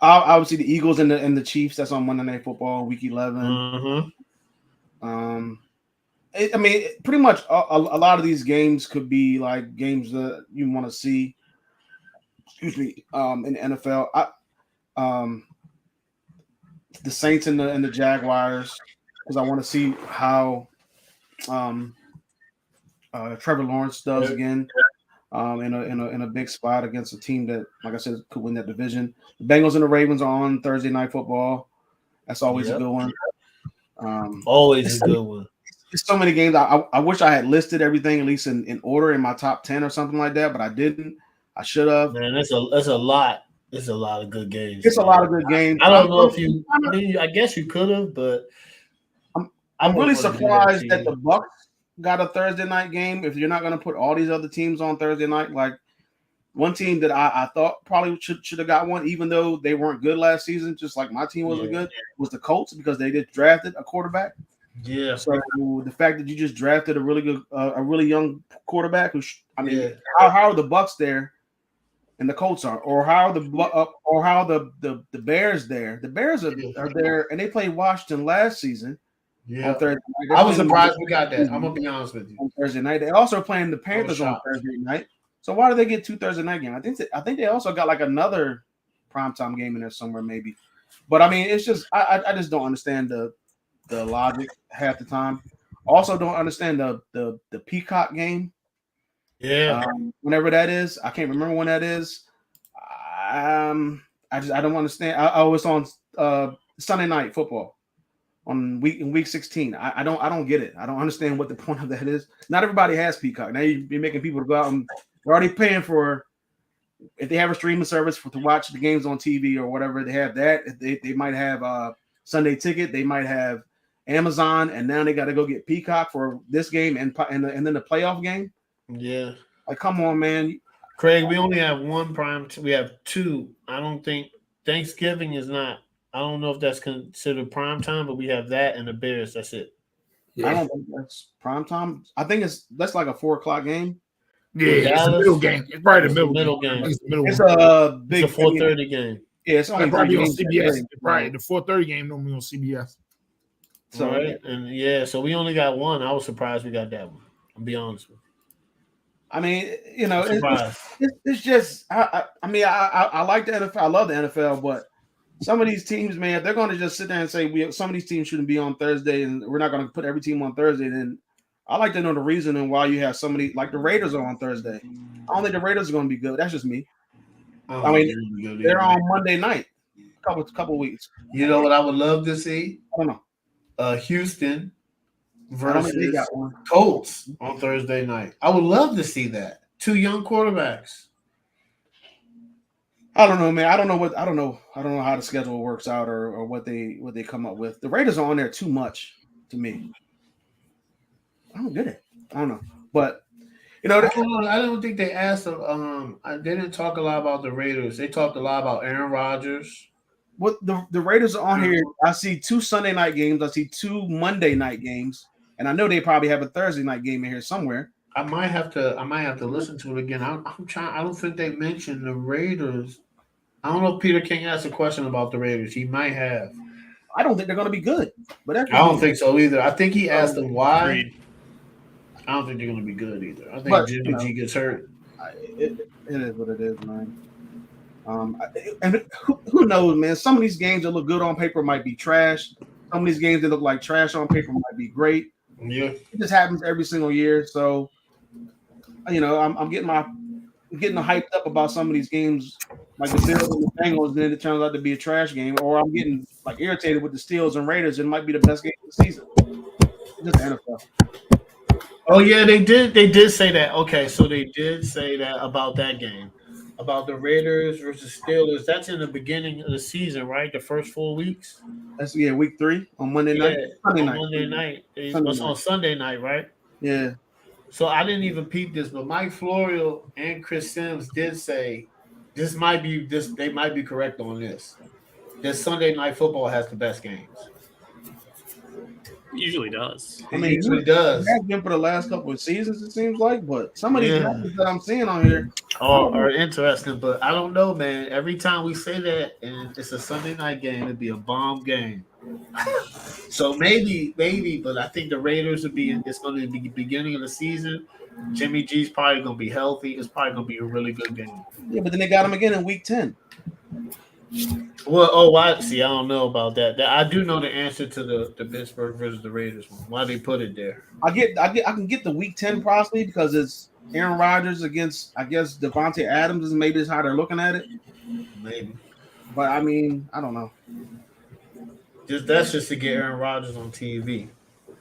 Obviously, the Eagles and the Chiefs. That's on Monday Night Football, Week 11. Pretty much a lot of these games could be like games that you want to see. Excuse me. In the NFL, the Saints and the Jaguars, because I want to see how Trevor Lawrence does again. In a big spot against a team that, like I said, could win that division. The Bengals and the Ravens are on Thursday Night Football. That's always a good one. Always a good one. There's so many games. I wish I had listed everything at least in order in my top 10 or something like that, but I didn't. I should have. Man, that's a lot. It's a lot of good games. It's a lot of good games. I don't know if you. I guess you could have, but I'm really surprised that the Bucs got a Thursday night game, if you're not going to put all these other teams on Thursday night, like one team that I thought probably should have got one, even though they weren't good last season, just like my team wasn't good, was the Colts because they just drafted a quarterback. Yeah. So the fact that you just drafted a really good, a really young quarterback, how are the Bucks there, and the Colts are, or how are the Bears there? The Bears are there, and they played Washington last season. Yeah, on Thursday night. I was surprised we got that. I'm gonna be honest with you. On Thursday night, they also playing the Panthers on Thursday night. So why do they get 2 Thursday night games? I think they also got like another primetime game in there somewhere, maybe. But I mean, it's just I just don't understand the logic half the time. Also, don't understand the Peacock game. Yeah, whenever that is, I can't remember when that is. I don't understand. Oh, it's on Sunday Night Football in week 16. I don't get it. I don't understand what the point of that is. Not everybody has Peacock. Now you're making people go out and they're already paying for, if they have a streaming service to watch the games on TV or whatever, they have that. They might have Sunday Ticket. They might have Amazon, and now they got to go get Peacock for this game and then the playoff game. Yeah. Like, come on, man. Craig, we only have one we have 2. I don't think Thanksgiving is not. I don't know if that's considered prime time, but we have that and the Bears. That's it. Yeah. I don't think that's prime time. I think that's like a 4:00 game. Yeah, it's a middle game. It's probably the middle game. It's a big 4:30 game. Yeah, it's only probably on CBS. Right, the 4:30 game normally on CBS. So right, and so we only got one. I was surprised we got that one. I'll be honest with you. I mean, it's just. I mean, I like the NFL. I love the NFL, but some of these teams, man, if they're going to just sit there and say some of these teams shouldn't be on Thursday, and we're not going to put every team on Thursday, then I like to know the reason and why you have somebody like the Raiders are on Thursday. I don't think the Raiders are going to be good. That's just me. I mean, they're on Monday night. Couple weeks. You know what I would love to see? I don't know. Houston versus Colts on Thursday night. I would love to see that. 2 young quarterbacks. I don't know, man. I don't know how the schedule works out or what they come up with. The Raiders are on there too much to me. I don't get it. I don't know. But I don't think they asked them. They didn't talk a lot about the Raiders. They talked a lot about Aaron Rodgers. What the Raiders are on here. I see 2 Sunday night games. I see 2 Monday night games, and I know they probably have a Thursday night game in here somewhere. I might have to listen to it again. I'm trying. I don't think they mentioned the Raiders. I don't know if Peter King asked a question about the Raiders. He might have. I don't think they're going to be good. But I don't think so either. I think he asked them why. I don't think they're going to be good either. I think Jimmy G gets hurt. It is what it is, man. And who knows, man? Some of these games that look good on paper might be trash. Some of these games that look like trash on paper might be great. Yeah, it just happens every single year. So, I'm getting hyped up about some of these games, like the Bills and the Bengals, and then it turns out to be a trash game. Or I'm getting like irritated with the Steelers and Raiders. It might be the best game of the season. Just the NFL. Oh yeah, they did say that. Okay, so they did say that about that game, about the Raiders versus Steelers. That's in the beginning of the season, right? The first 4 weeks. That's week 3 on Monday night. Monday night. It was on Sunday night, right? Yeah. So I didn't even peep this, but Mike Florio and Chris Sims did say they might be correct on this. That Sunday Night Football has the best games. Usually does. I mean, it usually does. It has been for the last couple of seasons, it seems like. But some of these numbers that I'm seeing on here are interesting. But I don't know, man. Every time we say that, and it's a Sunday night game, it'd be a bomb game. So maybe, but I think the Raiders would be. It's going to be the beginning of the season. Jimmy G's probably going to be healthy. It's probably going to be a really good game. Yeah, but then they got him again in week 10. Well, I don't know about that. I do know the answer to the Pittsburgh versus the Raiders one. Why they put it there? I can get the week 10 possibly because it's Aaron Rodgers against, I guess, Devontae Adams is maybe how they're looking at it. Maybe. But I mean, I don't know. That's just to get Aaron Rodgers on TV.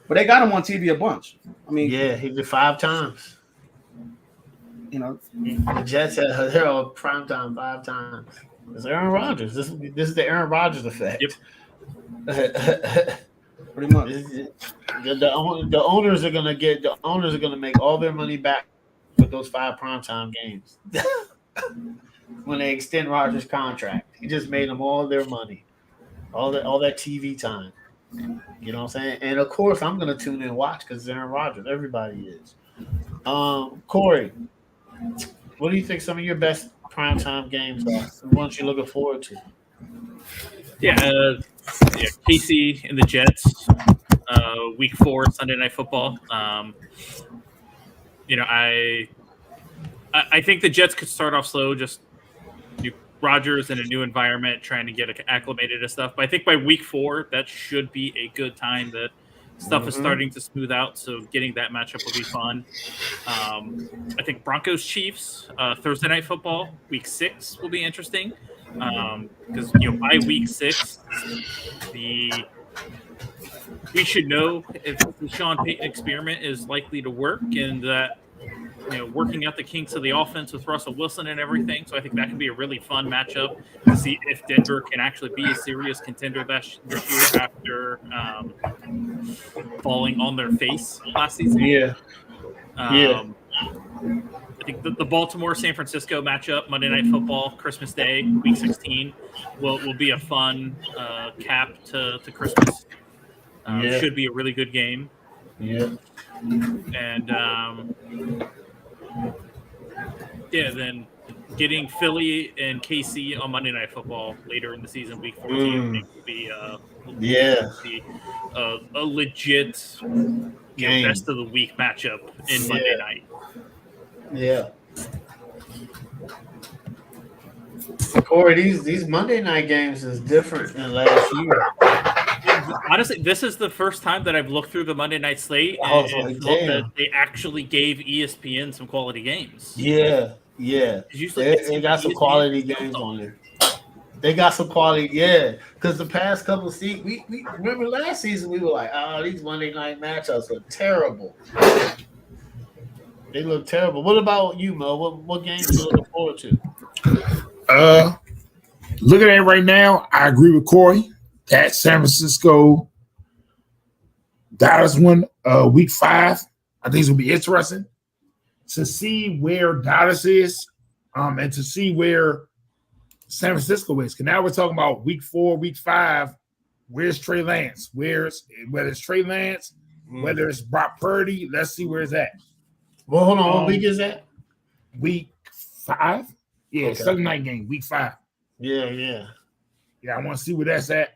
But they got him on TV a bunch. I mean, yeah, he did 5 times. The Jets they're on primetime 5 times. It's Aaron Rodgers. This is the Aaron Rodgers effect. Yep. Pretty much. The owners are gonna make all their money back with those 5 primetime games. When they extend Rodgers' contract, he just made them all their money, all that TV time. You know what I'm saying? And of course, I'm gonna tune in and watch because it's Aaron Rodgers. Everybody is. Corey, what do you think some of your best primetime games are? The ones you're looking forward to? Yeah, KC and the Jets, Week 4 Sunday Night Football. I think the Jets could start off slow, just new Rodgers in a new environment, trying to get acclimated to stuff. But I think by Week 4, that should be a good time that stuff is starting to smooth out. So getting that matchup will be fun. I think Broncos Chiefs Thursday Night Football Week 6 will be interesting. Because by Week 6, we should know if the Sean Payton experiment is likely to work, and that working out the kinks of the offense with Russell Wilson and everything. So I think that could be a really fun matchup to see if Denver can actually be a serious contender this year after falling on their face last season. Yeah. I think the Baltimore-San Francisco matchup, Monday Night Football, Christmas Day, Week 16, will be a fun cap to Christmas. Should be a really good game. Yeah. And, then getting Philly and KC on Monday Night Football later in the season, Week 14, I think will be a legit best of the week matchup in Monday night. Yeah. Corey, these Monday night games is different than last year. Honestly, this is the first time that I've looked through the Monday night slate and thought that they actually gave ESPN some quality games. Yeah. They got some quality games on there. They got some quality, because the past couple of seasons, we remember last season we were like, these Monday night matchups are terrible. They look terrible. What about you, Mo? What games are you looking forward to? Looking at it right now, I agree with Corey. That San Francisco Dallas one, Week 5, I think it's gonna be interesting to see where Dallas is, and to see where San Francisco is. Because now we're talking about Week 4, Week 5. Where's Trey Lance? Whether it's Trey Lance, whether it's Brock Purdy, let's see where it's at. Well, hold on. What week is that? Week 5. Yeah, Okay. Sunday night game, Week 5. Yeah. Yeah, I want to see where that's at.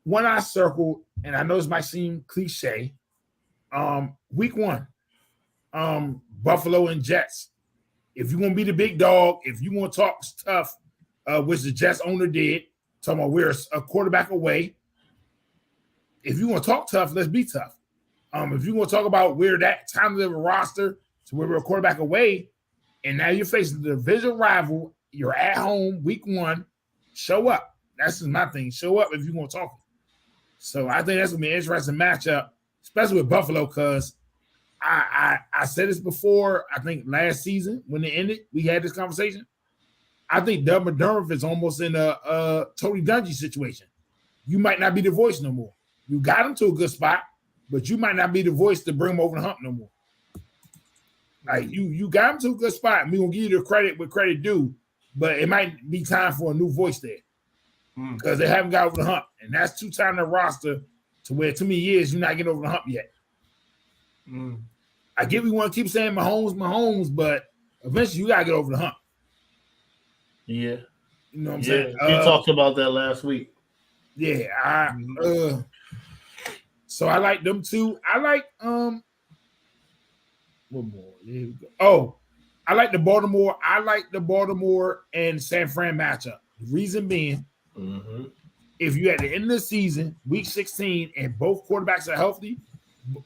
One I circled, and I know this might seem cliche. Week 1, Buffalo and Jets. If you want to be the big dog, if you want to talk tough, which the Jets owner did, talking about we're a quarterback away. If you want to talk tough, let's be tough. If you want to talk about where that time of the roster to where we're a quarterback away, and now you're facing the division rival, you're at home, Week 1, show up. That's just my thing. Show up if you want to talk. So I think that's gonna be an interesting matchup, especially with Buffalo, because I said this before. I think last season when it ended, we had this conversation. I think Doug McDermott is almost in a Tony Dungy situation. You might not be the voice no more. You got him to a good spot, but you might not be the voice to bring him over the hump no more. Like you got him to a good spot, and we're gonna give you the credit where credit due, but it might be time for a new voice there. Because they haven't got over the hump. And that's 2 times the roster to where too many years you're not getting over the hump yet. I get we want to keep saying Mahomes, but eventually you got to get over the hump. Yeah. You know what I'm saying? We talked about that last week. Yeah. So I like them too. I like one more. Here we go. Oh, I like the Baltimore. I like the Baltimore and San Fran matchup. The reason being, if you at the end of the season, Week 16, and both quarterbacks are healthy,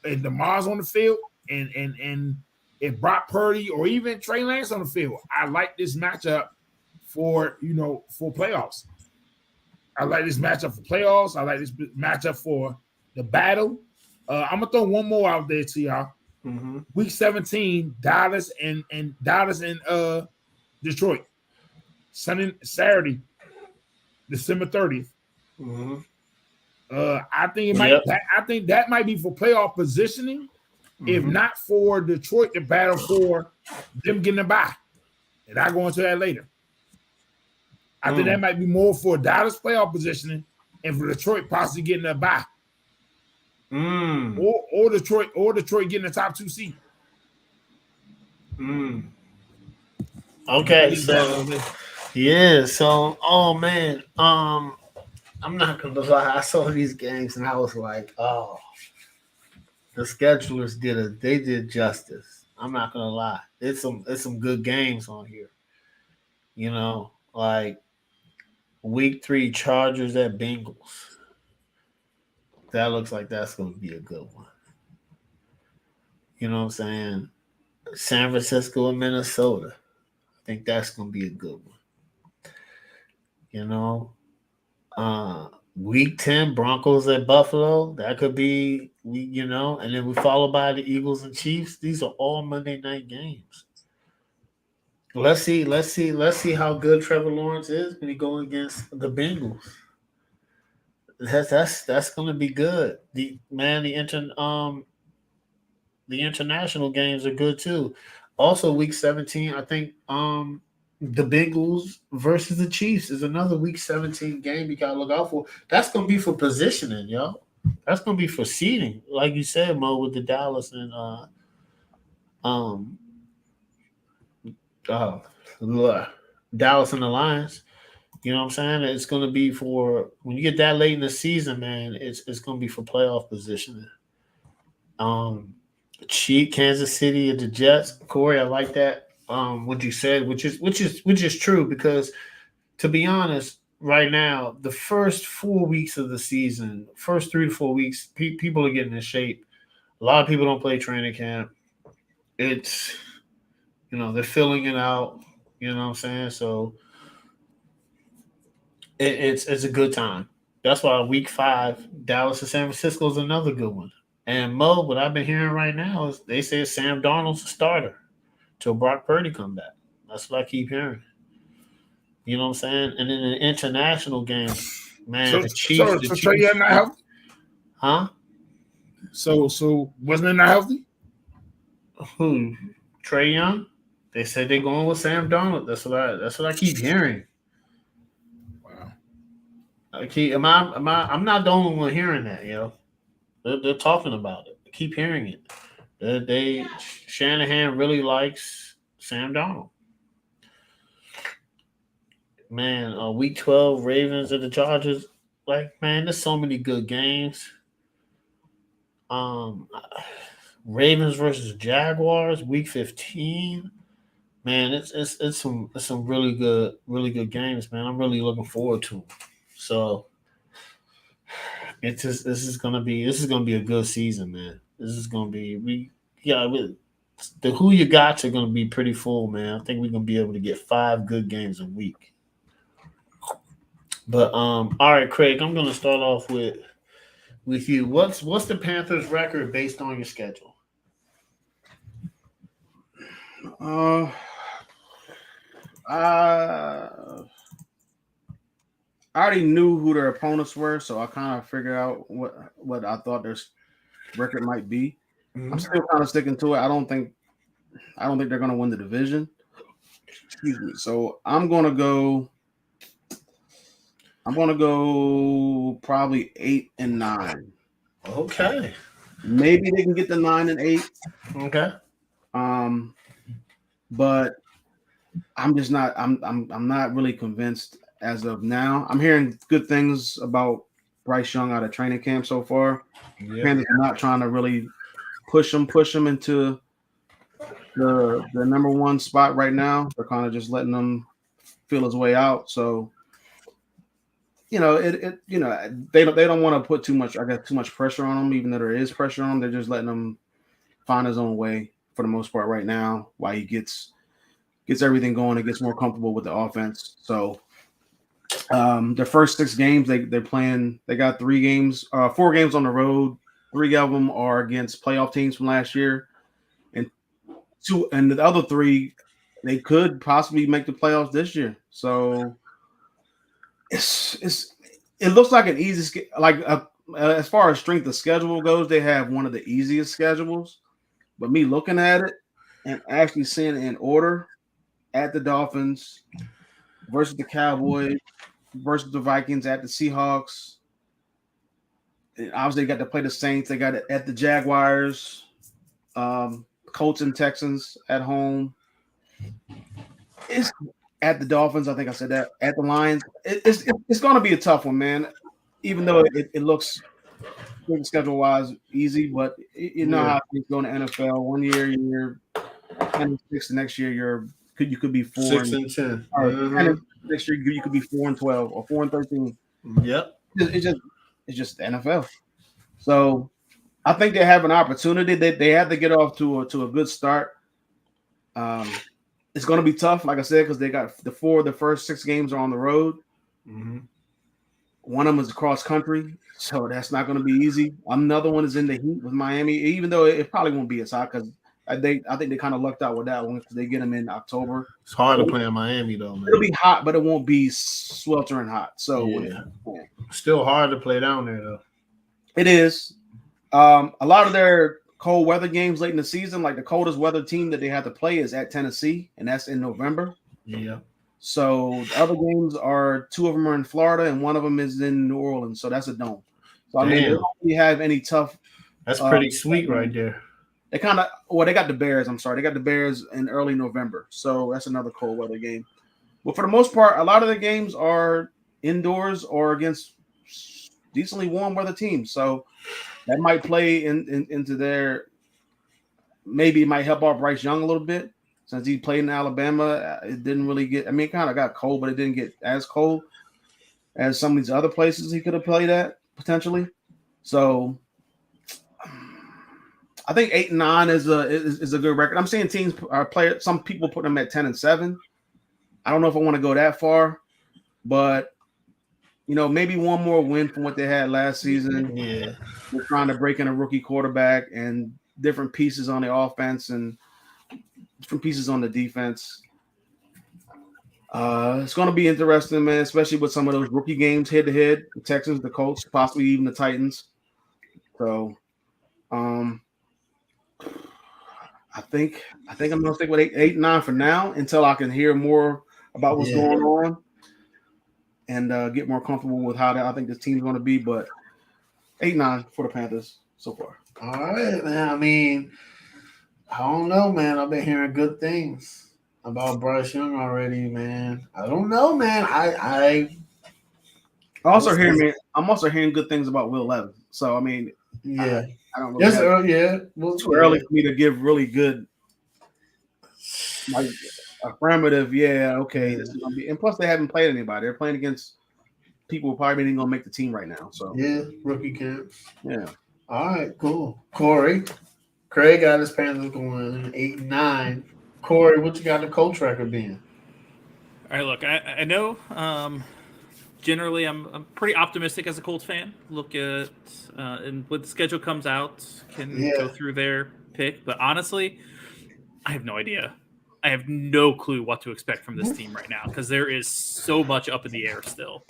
and DeMar's on the field, and if Brock Purdy or even Trey Lance on the field, I like this matchup for playoffs. I like this matchup for playoffs. I like this matchup for the battle. I'm gonna throw one more out there to y'all. Week 17, Dallas and Detroit. Saturday, December 30th. I think it might. Yep. I think that might be for playoff positioning, if not for Detroit to battle for them getting a bye. And I'll go into that later. I think that might be more for Dallas playoff positioning and for Detroit possibly getting a bye. Or Detroit getting the top 2 seed. Okay, so yeah, so oh man, I'm not gonna lie. I saw these games and I was like, oh, the schedulers did justice. I'm not gonna lie. It's some good games on here. You know, like week 3 Chargers at Bengals. That looks like that's gonna be a good one. You know what I'm saying? San Francisco and Minnesota. I think that's gonna be a good one. You know, week 10 Broncos at Buffalo. That could be and then we follow by the Eagles and Chiefs. These are all Monday night games. Let's see how good Trevor Lawrence is when he goes against the Bengals. That's gonna be good. The international games are good too. Also, week 17, I think the Bengals versus the Chiefs is another week 17 game you gotta look out for. That's gonna be for positioning, yo. That's gonna be for seeding, like you said, Mo, with the Dallas and Dallas and the Lions. You know what I'm saying? It's gonna be for when you get that late in the season, man. It's gonna be for playoff positioning. Kansas City and the Jets. Corey, I like that. What you said, which is true, because to be honest, right now, the first 4 weeks of the season, first 3 to 4 weeks, people are getting in shape. A lot of people don't play training camp. It's they're filling it out. You know what I'm saying? So it's a good time. That's why week 5, Dallas and San Francisco is another good one. And Mo, what I've been hearing right now is they say Sam Darnold's a starter till Brock Purdy come back. That's what I keep hearing. You know what I'm saying? And in the international game, man, the Chiefs. So Trey Young not healthy? Huh? So wasn't it not healthy? Who? Trey Young? They said they're going with Sam Darnold. That's what I keep hearing. Wow. I'm not the only one hearing that, yo. They're talking about it. I keep hearing it. Shanahan really likes Sam Darnold. Man, week 12 Ravens and the Chargers. Like, man, there's so many good games. Ravens versus Jaguars, week 15. Man, it's some really good games, man. I'm really looking forward to them. So this is gonna be a good season, man. This is gonna be the who you got are gonna be pretty full, man. I think we're gonna be able to get 5 good games a week. But all right, Craig, I'm gonna start off with you. What's the Panthers' record based on your schedule? I already knew who their opponents were, so I kind of figured out what I thought their record might be. I'm still kind of sticking to it. I don't think they're going to win the division. Excuse me. So I'm going to go probably 8-9. Okay. Maybe they can get the 9-8. Okay. But I'm just not. I'm not really convinced as of now. I'm hearing good things about Bryce Young out of training camp so far. Yeah. Panthers are not trying to really push him into the number 1 spot right now. They're kind of just letting him feel his way out. So they don't want to put too much pressure on him, even though there is pressure on him. They're just letting him find his own way for the most part right now, while he gets everything going and gets more comfortable with the offense. So their first 6 games they're playing, they got 4 games on the road. 3 of them are against playoff teams from last year, and the other 3 they could possibly make the playoffs this year. So it looks like an easy, like as far as strength of schedule goes, they have one of the easiest schedules. But me looking at it and actually seeing it in order, at the Dolphins versus the Cowboys versus the Vikings, at the Seahawks. And obviously, they got to play the Saints. They got it at the Jaguars, Colts and Texans at home. It's at the Dolphins. I think I said that. At the Lions. It's going to be a tough one, man. Even though it looks schedule wise easy, but you know how things go in the NFL. 1 year you're 10-6, the next year you could be 4-10. Next year you could be 4-12 or 4-13. Yep. It's just the NFL. So I think they have an opportunity. They have to get off to a good start. It's going to be tough, like I said, because they got the first 6 games are on the road. Mm-hmm. One of them is cross country, so that's not going to be easy. Another one is in the heat with Miami, even though it probably won't be as hot because I think they kind of lucked out with that one because they get them in October. It's hard to play in Miami though, man. It'll be hot, but it won't be sweltering hot. So still hard to play down there though. It is. A lot of their cold weather games late in the season, like the coldest weather team that they have to play is at Tennessee, and that's in November. Yeah. So the other games are 2 of them are in Florida and 1 of them is in New Orleans. So that's a dome. So I mean, they don't really have any tough. That's pretty sweet right there. They they got the Bears. I'm sorry, they got the Bears in early November. So that's another cold weather game. But for the most part, a lot of the games are indoors or against decently warm weather teams. So that might play into their. Maybe it might help out Bryce Young a little bit. Since he played in Alabama, it didn't really get – I mean, it kind of got cold, but it didn't get as cold as some of these other places he could have played at, potentially. So, I think 8-9 is a good record. I'm seeing teams – some people put them at 10-7. I don't know if I want to go that far, but, maybe one more win from what they had last season. Yeah. They're trying to break in a rookie quarterback and different pieces on the offense and – different pieces on the defense. It's going to be interesting, man, especially with some of those rookie games head-to-head, the Texans, the Colts, possibly even the Titans. So, I think I'm going to stick with 8-9 for now until I can hear more about what's going on and get more comfortable with how I think this team's going to be. But 8-9 for the Panthers so far. All right, man. I mean, I don't know, man. I've been hearing good things about Bryce Young already, man. I don't know, man. I'm also hearing good things about Will Levis. So I mean, I don't know. It's too early for me to give really good, like affirmative. Yeah, okay. This is gonna be, and plus they haven't played anybody. They're playing against people who probably ain't gonna make the team right now. So rookie camps. Yeah. All right, cool. Craig got his Panthers going 8-9. Corey, what you got the Colts record being? All right, look, I know generally I'm pretty optimistic as a Colts fan. Look at and when the schedule comes out, can go through their pick. But honestly, I have no idea. I have no clue what to expect from this team right now because there is so much up in the air still.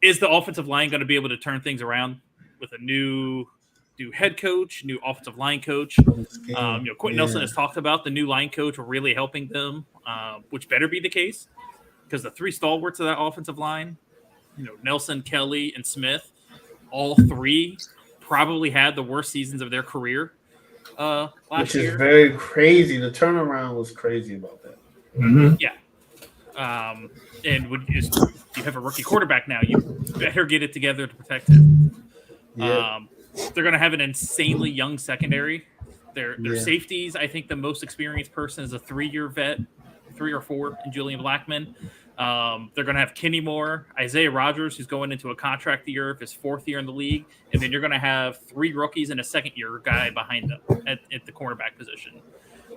Is the offensive line going to be able to turn things around with a new head coach, new offensive line coach? Quentin Nelson has talked about the new line coach really helping them, which better be the case because the 3 stalwarts of that offensive line, Nelson, Kelly, and Smith, all 3 probably had the worst seasons of their career last year. Which is very crazy. The turnaround was crazy about that. Mm-hmm. Yeah. And when you have a rookie quarterback now, you better get it together to protect him. Yeah. They're going to have an insanely young secondary. Their safeties, I think the most experienced person is a 3-year vet, 3 or 4 in Julian Blackmon. They're going to have Kenny Moore, Isaiah Rodgers, who's going into a contract year of his 4th year in the league. And then you're going to have 3 rookies and a 2nd-year guy behind them at the cornerback position.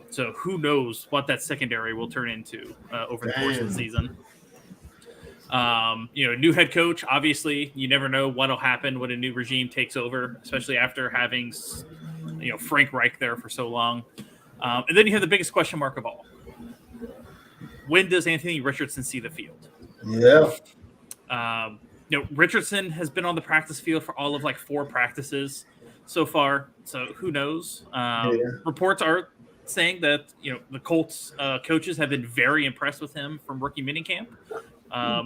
So who knows what that secondary will turn into over the course of the season. New head coach, obviously you never know what'll happen when a new regime takes over, especially after having, Frank Reich there for so long. And then you have the biggest question mark of all. When does Anthony Richardson see the field? Yeah. Richardson has been on the practice field for all of like 4 practices so far. So who knows? Reports are saying that, the Colts coaches have been very impressed with him from rookie minicamp,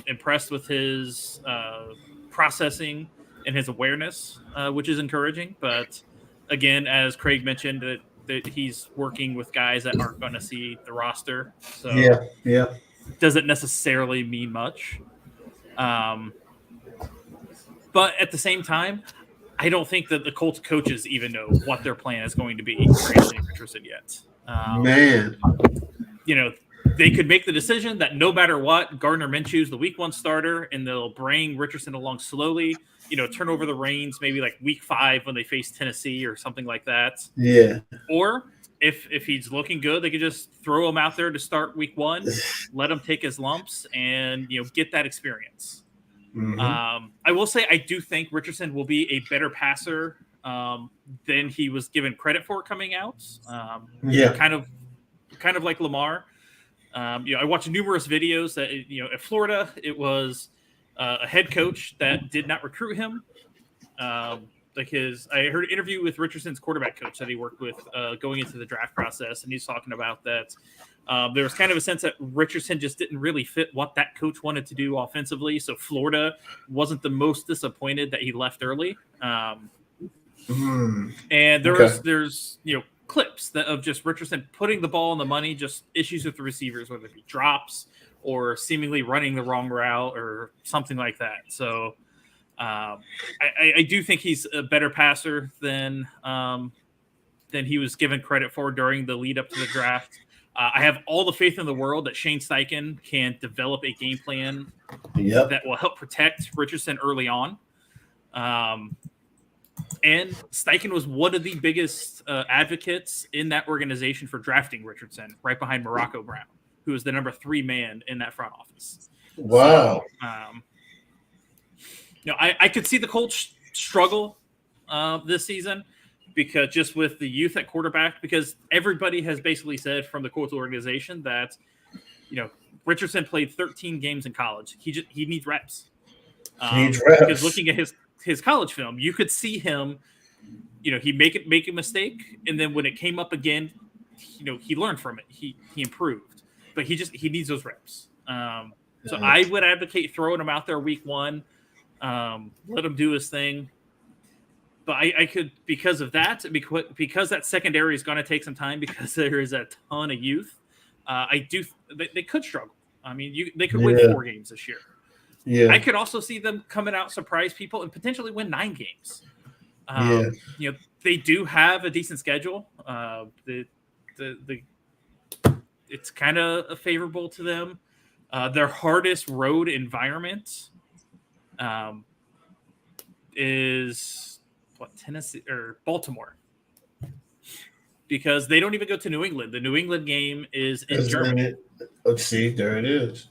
impressed with his processing and his awareness, which is encouraging. But again, as Craig mentioned, that he's working with guys that aren't going to see the roster. So doesn't necessarily mean much. But at the same time, I don't think that the Colts coaches even know what their plan is going to be for Anthony Richardson yet. They could make the decision that no matter what, Gardner Minshew's the week 1 starter, and they'll bring Richardson along slowly, turn over the reins maybe like week 5 when they face Tennessee or something like that. Yeah. Or if he's looking good, they could just throw him out there to start week 1, let him take his lumps and, get that experience. Mm-hmm. I will say I do think Richardson will be a better passer than he was given credit for coming out. Kind of like Lamar. I watched numerous videos that at Florida it was a head coach that did not recruit him. I heard an interview with Richardson's quarterback coach that he worked with going into the draft process, and he's talking about that. There was kind of a sense that Richardson just didn't really fit what that coach wanted to do offensively. So Florida wasn't the most disappointed that he left early. And there's clips of just Richardson putting the ball in the money, just issues with the receivers, whether it be drops or seemingly running the wrong route or something like that. So I do think he's a better passer than he was given credit for during the lead up to the draft. I have all the faith in the world that Shane Steichen can develop a game plan that will help protect Richardson early on. And Steichen was one of the biggest advocates in that organization for drafting Richardson, right behind Morocco Brown, who was the number 3 man in that front office. Wow. So, I could see the Colts struggle this season because just with the youth at quarterback, because everybody has basically said from the Colts organization that, Richardson played 13 games in college. He needs reps. Because looking at his college film, you could see him, he make a mistake, and then when it came up again, he learned from it. He improved, but he needs those reps. So I would advocate throwing him out there week 1, let him do his thing. But I could, because of that, because that secondary is going to take some time, because there is a ton of youth. They could struggle. I mean, they could win 4 games this year. Yeah, I could also see them coming out, surprise people, and potentially win 9 games. They do have a decent schedule. It's kind of favorable to them. Their hardest road environment is Tennessee or Baltimore, because they don't even go to New England. The New England game is in Germany. Let's see, there it is.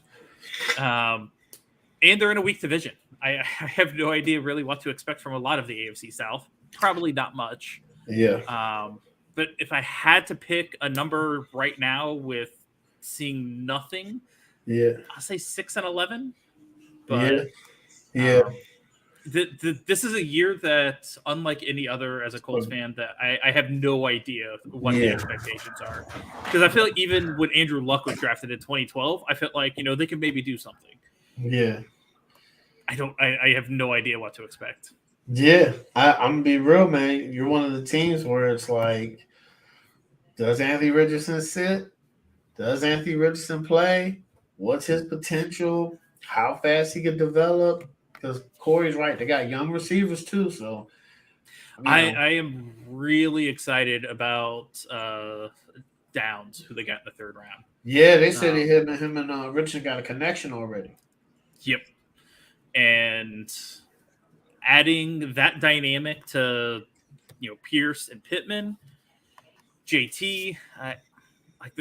And they're in a weak division. I have no idea really what to expect from a lot of the AFC South. Probably not much. Yeah. But if I had to pick a number right now with seeing nothing, I'll say 6-11. But this is a year that, unlike any other as a Colts fan, that I have no idea what the expectations are. Because I feel like even when Andrew Luck was drafted in 2012, I felt like, they could maybe do something. Yeah. I have no idea what to expect. Yeah. I'm going to be real, man. You're one of the teams where it's like, does Anthony Richardson sit? Does Anthony Richardson play? What's his potential? How fast he could develop? Because Corey's right. They got young receivers too. So I am really excited about Downs, who they got in the 3rd round. Yeah, they said him and Richardson got a connection already. Yep. And adding that dynamic to, Pierce and Pittman, JT,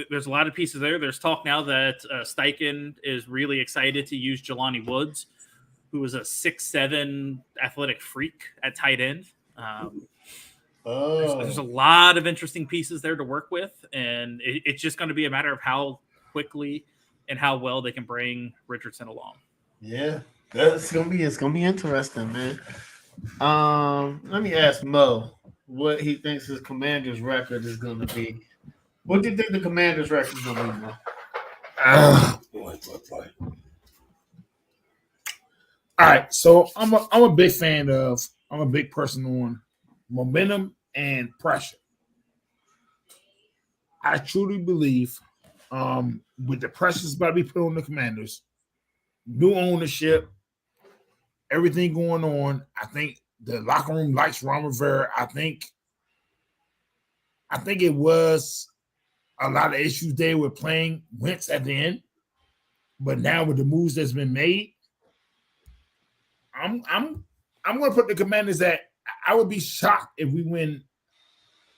there's a lot of pieces there. There's talk now that Steichen is really excited to use Jelani Woods, who was a 6'7" athletic freak at tight end. There's a lot of interesting pieces there to work with, and it's just going to be a matter of how quickly and how well they can bring Richardson along. Yeah, It's gonna be interesting, man. Let me ask Mo what he thinks his Commanders record is gonna be. What do you think the Commanders record is gonna be, Mo? Boy. All right, so I'm a big fan of. I'm a big person on momentum and pressure. I truly believe, with the pressures about to be put on the Commanders, new ownership, everything going on, I think the locker room likes Ron Rivera. I think it was a lot of issues there with playing Wentz at the end, but now with the moves that's been made, I'm going to put the Commanders at. I would be shocked if we win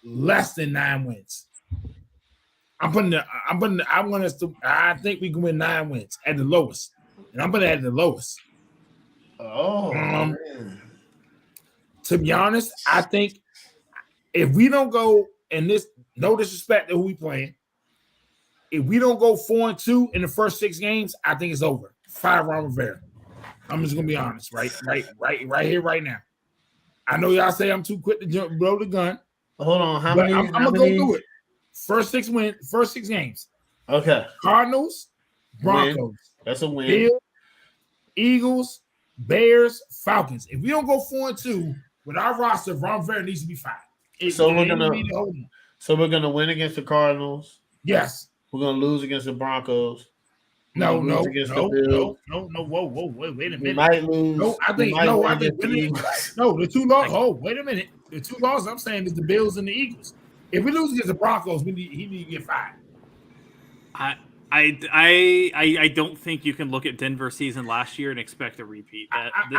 less than 9 wins. I want us to. I think we can win 9 wins at the lowest, and I'm putting it at the lowest. Oh, man. To be honest, I think if we don't go, and this, no disrespect to who we playing, if we don't go 4-2 in the first 6 games, I think it's over. Fire Ron Rivera. I'm just gonna be honest, right here, right now. I know y'all say I'm too quick to blow the gun. Hold on, I'm gonna go through it. First 6 games. Okay. Cardinals, Broncos. Win. That's a win. Bills, Eagles, Bears, Falcons. If we don't go 4-2 with our roster, Ron Rivera needs to be fired. So we're gonna win against the Cardinals. Yes. We're gonna lose against the Broncos. No. Whoa, wait a minute. We might lose. The 2 losses. Oh, wait a minute. The 2 losses I'm saying is the Bills and the Eagles. If we lose against the Broncos, he need to get fired. I don't think you can look at Denver's season last year and expect a repeat.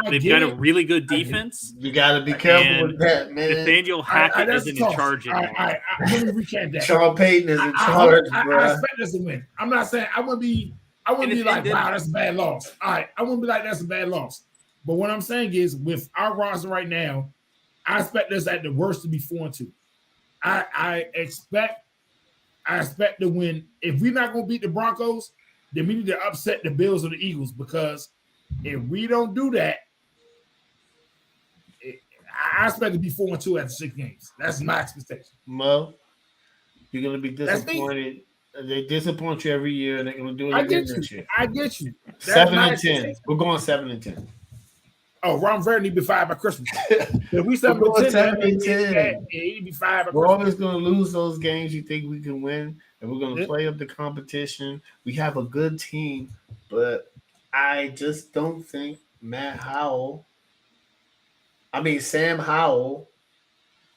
They've got a really good defense. You got to be careful with that, man. Nathaniel Hackett isn't in charge anymore. Let me recap that. Sean Payton is in charge, bro. I expect us to win. I'm not saying I wouldn't be like, wow, that's a bad loss. All right, I wouldn't be like, that's a bad loss. But what I'm saying is, with our roster right now, I expect us at the worst to be 4-2. I expect to win. If we're not going to beat the Broncos, then we need to upset the Bills or the Eagles, because if we don't do that, I expect to be 4-2 after 6 games. That's my expectation. Mo, you're going to be disappointed. They disappoint you every year, and they're going to do it again this year. I get you. 7-10. We're going 7-10. Oh, Ron Rivera need to be fired by Christmas. If we 7-10, he need to be fired by Christmas. We're always going to lose those games you think we can win, and we're going to play up the competition. We have a good team, but I just don't think Sam Howell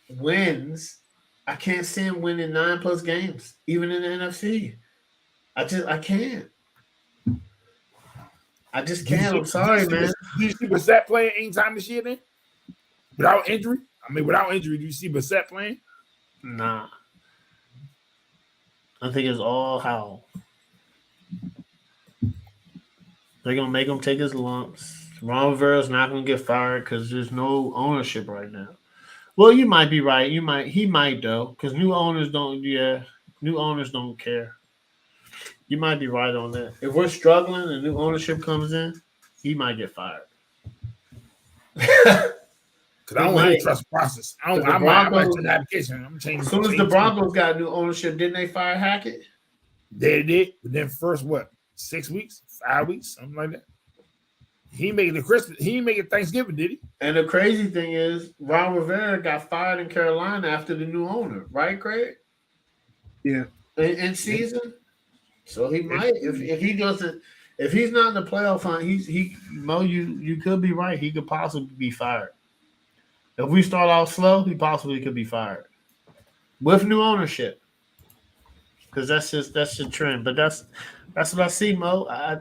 wins. I can't see him winning 9+ games, even in the NFC. I can't. I just can't. I'm sorry, man. Do you see Brissett playing anytime this year then? Without injury? Do you see Brissett playing? Nah. I think it's all Howell. They're going to make him take his lumps. Ron Rivera's not going to get fired because there's no ownership right now. Well, you might be right. He might, though, because new owners don't care. You might be right on that. If we're struggling and new ownership comes in, he might get fired. Because I don't really trust the process. I might turn the application. I'm changing. As soon as the Broncos got new ownership, didn't they fire Hackett? They did. But then first, 6 weeks, 5 weeks, something like that. He made it Thanksgiving, did he? And the crazy thing is, Ron Rivera got fired in Carolina after the new owner, right, Craig? Yeah. In season. So he might, if he doesn't, if he's not in the playoff hunt, you could be right. He could possibly be fired. If we start off slow, he possibly could be fired with new ownership. Because that's the trend. But that's what I see, Mo. I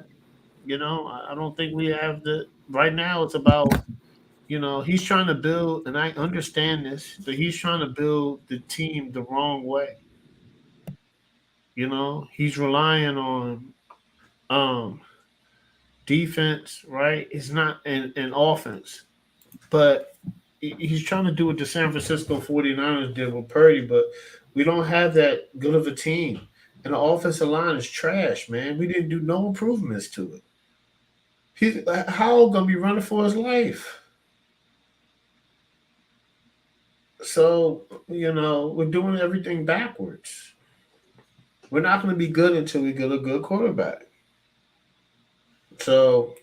don't think we have right now. It's about, he's trying to build, and I understand this, but he's trying to build the team the wrong way. He's relying on defense, right? It's not an offense. But he's trying to do what the San Francisco 49ers did with Purdy, but we don't have that good of a team. And the offensive line is trash, man. We didn't do no improvements to it. Howell gonna be running for his life. So, we're doing everything backwards. We're not going to be good until we get a good quarterback. So,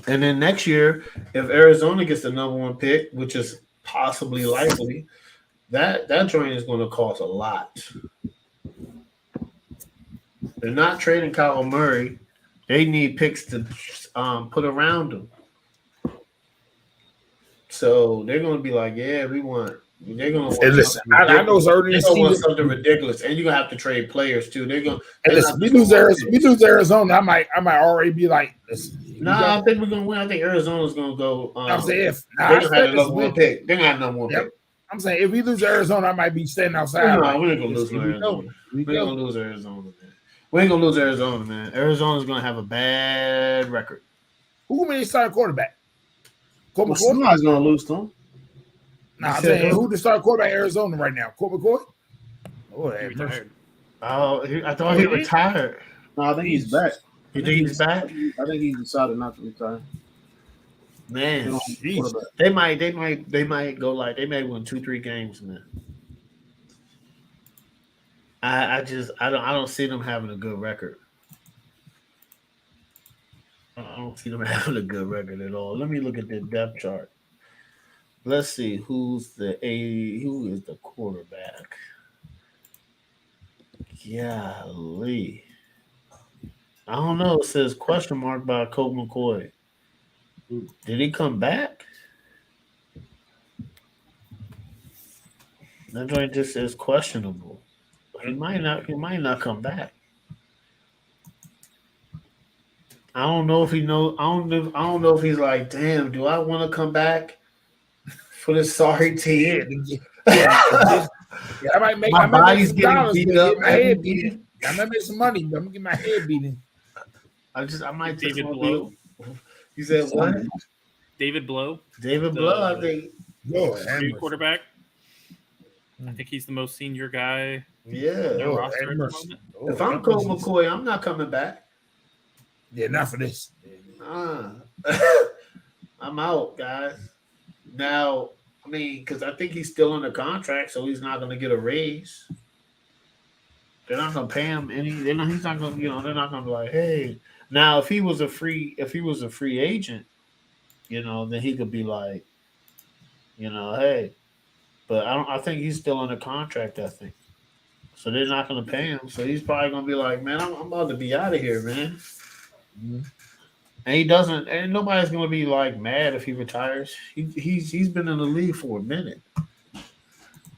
and then next year, if Arizona gets the number 1 pick, which is possibly likely, that joint is going to cost a lot. They're not trading Kyle Murray. They need picks to put around him. So they're going to be like, yeah, we want. They're going to want. Listen, I know it's early in the season. Want something ridiculous, and you're going to have to trade players too. They're going. And listen, we lose Arizona. I might already be like, I think we're going to win. I think Arizona's going to go. I'm saying if they're going to have the number 1 pick. They're going to have number 1 pick. I'm saying if we lose Arizona, I might be standing outside. No, we're not going to lose Arizona. We're going to lose Arizona, man. We ain't going to lose Arizona, man. Arizona's going to have a bad record. Who may start quarterback? Somebody's going to lose to him. Nah, I'm saying who the start quarterback Arizona right now? Colt McCoy? Oh, he retired. I thought he retired. No, I think he's back. You think he's back? I think he decided not to retire. Man, they might go like they may win 2-3 games, man. I don't see them having a good record. I don't see them having a good record at all. Let me look at the depth chart. Let's see who is the quarterback. Golly. I don't know. It says question mark by Colt McCoy. Did he come back? That joint just says questionable. He might not come back. I don't know if he knows. I don't know if he's like, damn, do I want to come back for this sorry team? I might make my body's getting beat up. My head beaten. I might make some money, but I'm gonna get my head beaten. I might David Blow. You said what? David Blow. David Blow, I think. New quarterback. I think he's the most senior guy. Yeah. Roster at the moment. If I'm Colt McCoy, I'm not coming back. Yeah, not for this. I'm out, guys. Now, I mean, because I think he's still under contract, so he's not going to get a raise. They're not going to pay him any. He's not going to. They're not going to be like, hey. Now, if he was a free agent, then he could be like, hey. But I think he's still under contract. I think. So they're not going to pay him. So he's probably going to be like, man, I'm about to be out of here, man. Mm-hmm. And he doesn't, and nobody's going to be like mad if he retires. He's been in the league for a minute.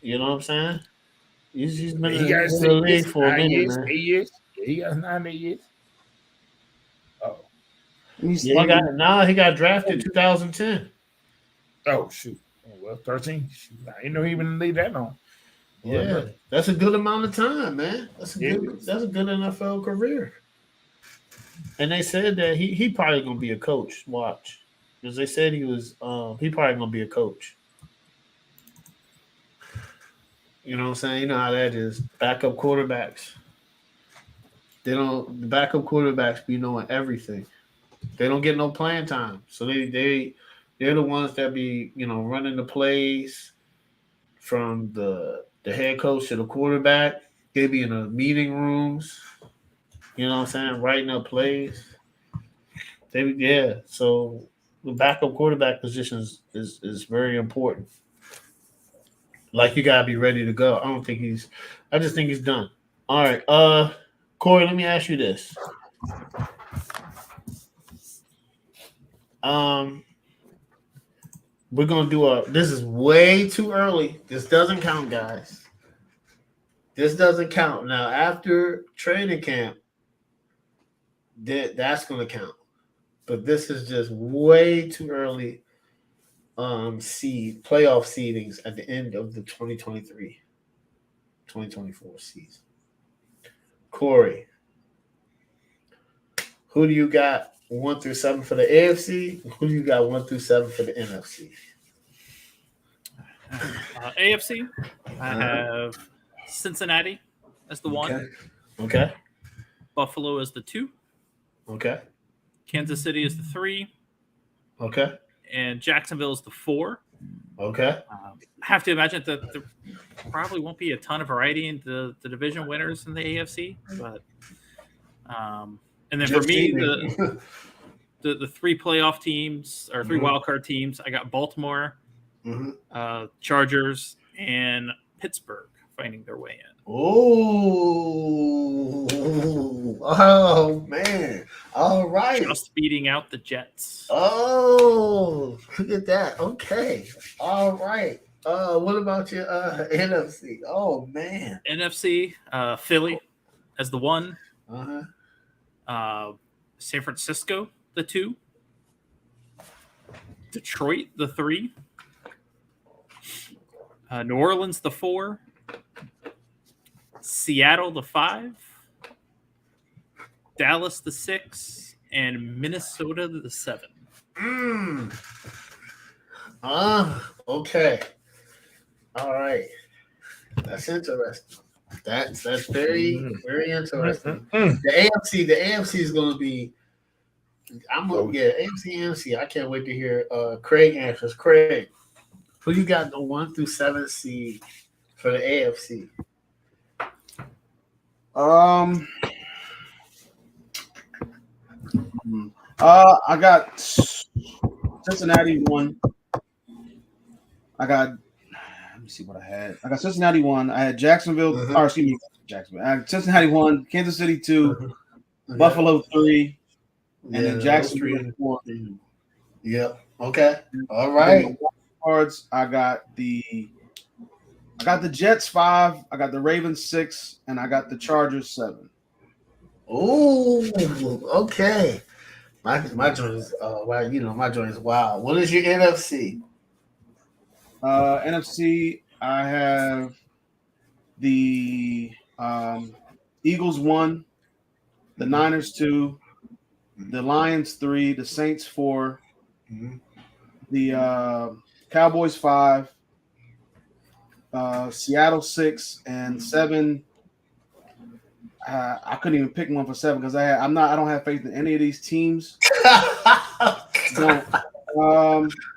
You know what I'm saying? He's been in the league for a minute, man. 8 years. Yeah, he got 9 years. Oh, he got drafted 2010. Oh shoot! Well, 13. Shoot, I didn't know he even leave that long. Yeah, that's a good amount of time, man. That's a good NFL career. And they said that he probably gonna be a coach. Watch, because they said he probably gonna be a coach. You know what I'm saying? You know how that is. Backup quarterbacks. The backup quarterbacks be knowing everything. They don't get no playing time, so they're the ones that be running the plays from the head coach to the quarterback. They be in the meeting rooms. You know what I'm saying? Writing up plays. So the backup quarterback position is very important. Like, you gotta be ready to go. I just think he's done. All right. Corey, let me ask you this. We're gonna do this is way too early. This doesn't count, guys. This doesn't count. Now, after training camp, that's going to count. But this is just way too early playoff seedings at the end of the 2023-2024 season. Corey, who do you got 1 through 7 for the AFC? Who do you got 1 through 7 for the NFC? AFC, I have Cincinnati as the 1. Okay. Buffalo as the 2. Okay. Kansas City is the 3. Okay. And Jacksonville is the 4. Okay. I have to imagine that there probably won't be a ton of variety in the division winners in the AFC, but and then for me, the 3 playoff teams or 3 wildcard teams, I got Baltimore, Chargers, and Pittsburgh finding their way in. Oh man! All right, just beating out the Jets. Oh, look at that. Okay, all right. What about your NFC? Oh man, NFC, Philly as the 1. Uh-huh. San Francisco, the 2. Detroit, the 3. New Orleans, the 4. Seattle, the 5. Dallas, the 6. And Minnesota, the 7. Okay. All right. That's interesting. That's very interesting. The AFC is going to be. AFC and NFC. I can't wait to hear Craig answers. Craig, who you got the 1 through 7 seed for the AFC? I got Cincinnati 1. Let me see what I had. I got Cincinnati 1. I had Jacksonville. Jacksonville. I had Cincinnati 1, Kansas City 2, Buffalo 3, and then Jacksonville 4. Yep. Okay. All right. Cards. I got the Jets 5. I got the Ravens 6, and I got the Chargers 7. Oh, okay. My joint is my joint is wild. What is your NFC? NFC, I have the Eagles 1, the Niners 2, the Lions 3, the Saints 4, the Cowboys 5, Seattle 6, and 7. I couldn't even pick one for 7 because I don't have faith in any of these teams. So,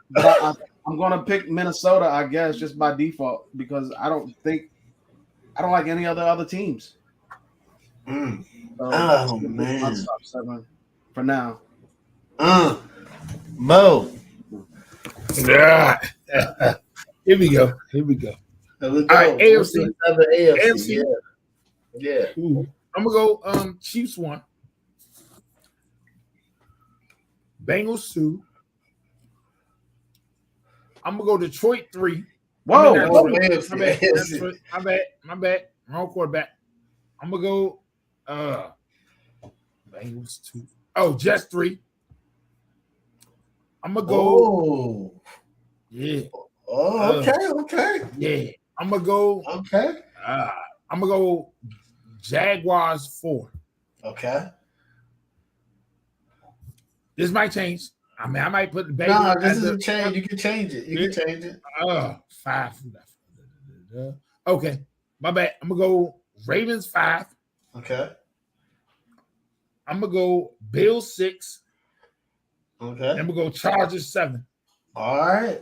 but I'm gonna pick Minnesota, I guess, just by default because I don't like any other teams. So, man, top 7 for now. Mo. Yeah. Here we go. All right, AFC. AFC. Yeah. Ooh. I'm gonna go Chiefs 1. Bengals 2. I'm gonna go Detroit 3. Whoa, my bad. Wrong quarterback. I'm gonna go Bengals 2. Oh, Jets 3. I'm gonna go. Yeah. Oh, okay. Yeah. I'm gonna go. Okay. I'm gonna go Jaguars 4. Okay. This might change. I mean, I might put the Bengals. No, this doesn't change. You can change it. 5. Okay. My bad. I'm gonna go Ravens 5. Okay. I'm gonna go Bills 6. Okay. And I'm gonna go Chargers 7. All right.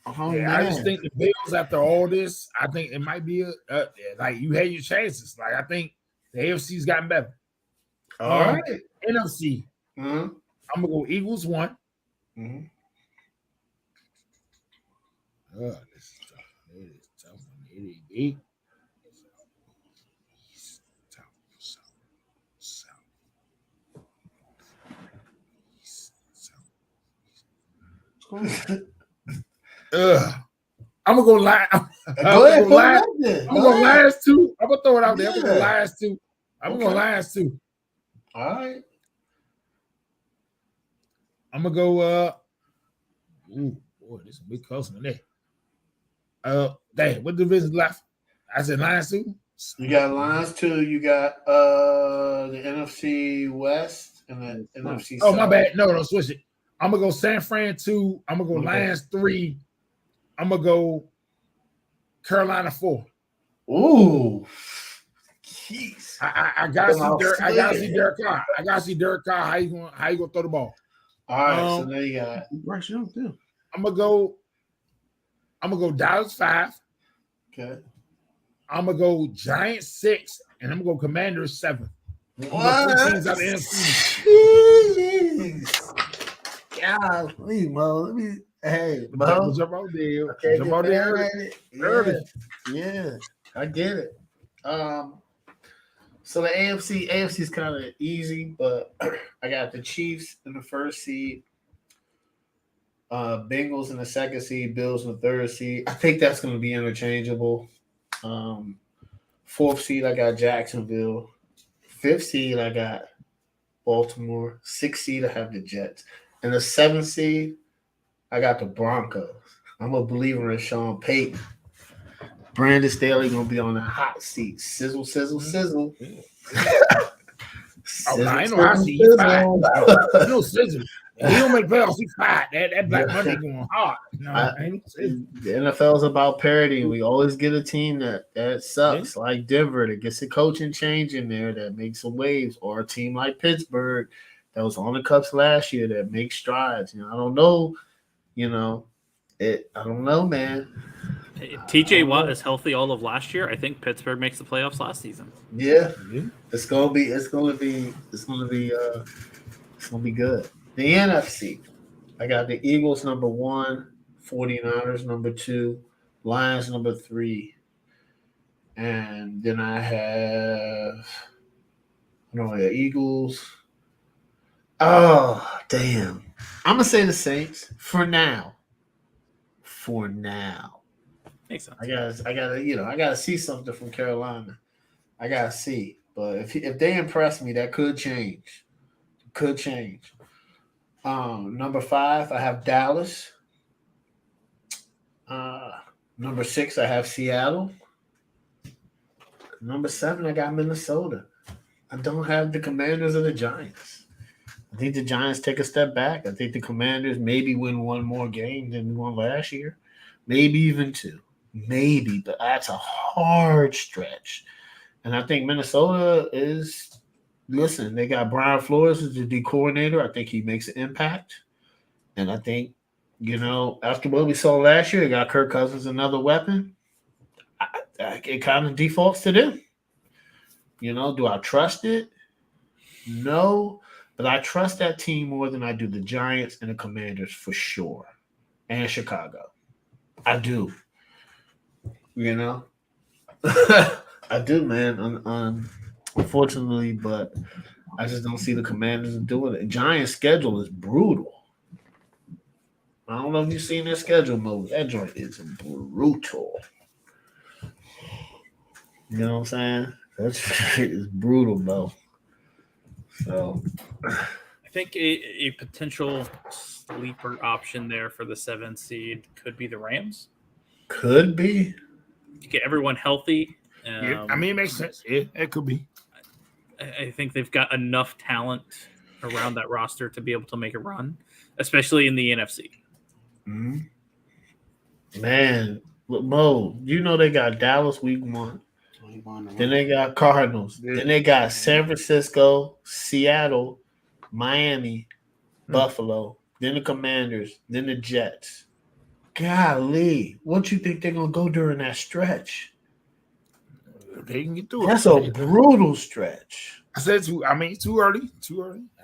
I just think the Bills, after all this, I think it might be like you had your chances. Like I think the AFC's gotten better. All right. NFC. I'm gonna go Eagles 1. This is tough. It is tough. It is big. I'm gonna go last. I'm gonna go last 2. I'm gonna throw it out there. I'm gonna go last 2. I'm gonna go last 2. All right. I'm gonna go. Ooh, boy, this is a big close one there. Dang, what division left? I said Lions 2. You got Lions 2. You got the NFC West and the NFC. Oh, my bad. No, switch it. I'm gonna go San Fran 2. I'm gonna go Lions 3. I'm gonna go Carolina 4. Ooh. Jeez. I gotta see Derek Carr. I gotta see Derek Carr. How you gonna throw the ball? All right, so now you got Bryce Young too. I'm gonna go Dallas 5. okay. I'm gonna go Giants 6, and I'm gonna go Commanders 7. What? Teams out of the NFC. Golly, Mo. Let me. Hey, Mo. We'll jump out there. Okay, Jump out there early. Yeah, I get it. So the AFC is kind of easy, but I got the Chiefs in the first seed, Bengals in the second seed, Bills in the third seed. I think that's going to be interchangeable. Fourth seed, I got Jacksonville. Fifth seed, I got Baltimore. Sixth seed, I have the Jets. And the seventh seed, I got the Broncos. I'm a believer in Sean Payton. Brandon Staley gonna be on the hot seat. Sizzle, sizzle, sizzle. Sizzle, I know I see he's fine. No sizzle. He don't make playoffs. He's fine. That Black Monday going hard. The NFL is about parity. We always get a team that sucks, like Denver, that gets a coaching change in there that makes some waves, or a team like Pittsburgh that was on the Cups last year that makes strides. I don't know. I don't know, man. TJ Watt is healthy all of last year. I think Pittsburgh makes the playoffs last season. Yeah, it's gonna be good. The NFC, I got the Eagles number 1, 49ers number 2, Lions number 3, and then I have the Eagles. Oh damn! I'm gonna say the Saints for now. Makes sense. I gotta see something from Carolina. I gotta see, but if they impress me, that could change. Number 5, I have Dallas. Number 6, I have Seattle. Number 7, I got Minnesota. I don't have the Commanders or the Giants. I think the Giants take a step back. I think the Commanders maybe win one more game than we won last year. Maybe even 2. Maybe, but that's a hard stretch. And I think Minnesota is – listen, they got Brian Flores as the D coordinator. I think he makes an impact. And I think, after what we saw last year, they got Kirk Cousins another weapon. It kind of defaults to them. Do I trust it? No. But I trust that team more than I do the Giants and the Commanders for sure. And Chicago. I do. I do, man. Unfortunately, but I just don't see the Commanders doing it. Giants' schedule is brutal. I don't know if you've seen their schedule mode. That joint is brutal. You know what I'm saying? That shit is brutal, bro. So I think a potential sleeper option there for the 7th seed could be the Rams. Could be. To get everyone healthy. It makes sense. Yeah, it could be. I think they've got enough talent around that roster to be able to make a run, especially in the NFC. Mm-hmm. Man, Mo, they got Dallas week 1. Then they got Cardinals. Yeah. Then they got San Francisco, Seattle, Miami, Buffalo. Then the Commanders. Then the Jets. Golly, what you think they're going to go during that stretch? They can get through it. That's a brutal stretch. I said too early.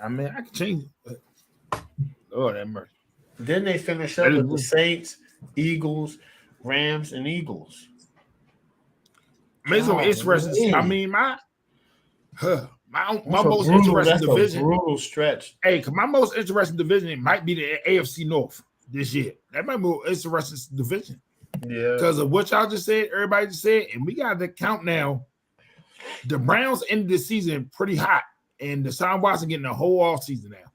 I can change it. Oh, that mercy. Then they finish up with the Saints, Eagles, Rams, and Eagles. Interesting. I mean, my most interesting division. Brutal stretch. Hey, my most interesting division might be the AFC North this year. That might be more interesting division. Yeah. Because of what y'all just said, everybody just said, and we got to count now. The Browns ended the season pretty hot, and Deshaun Watson getting a whole off season now.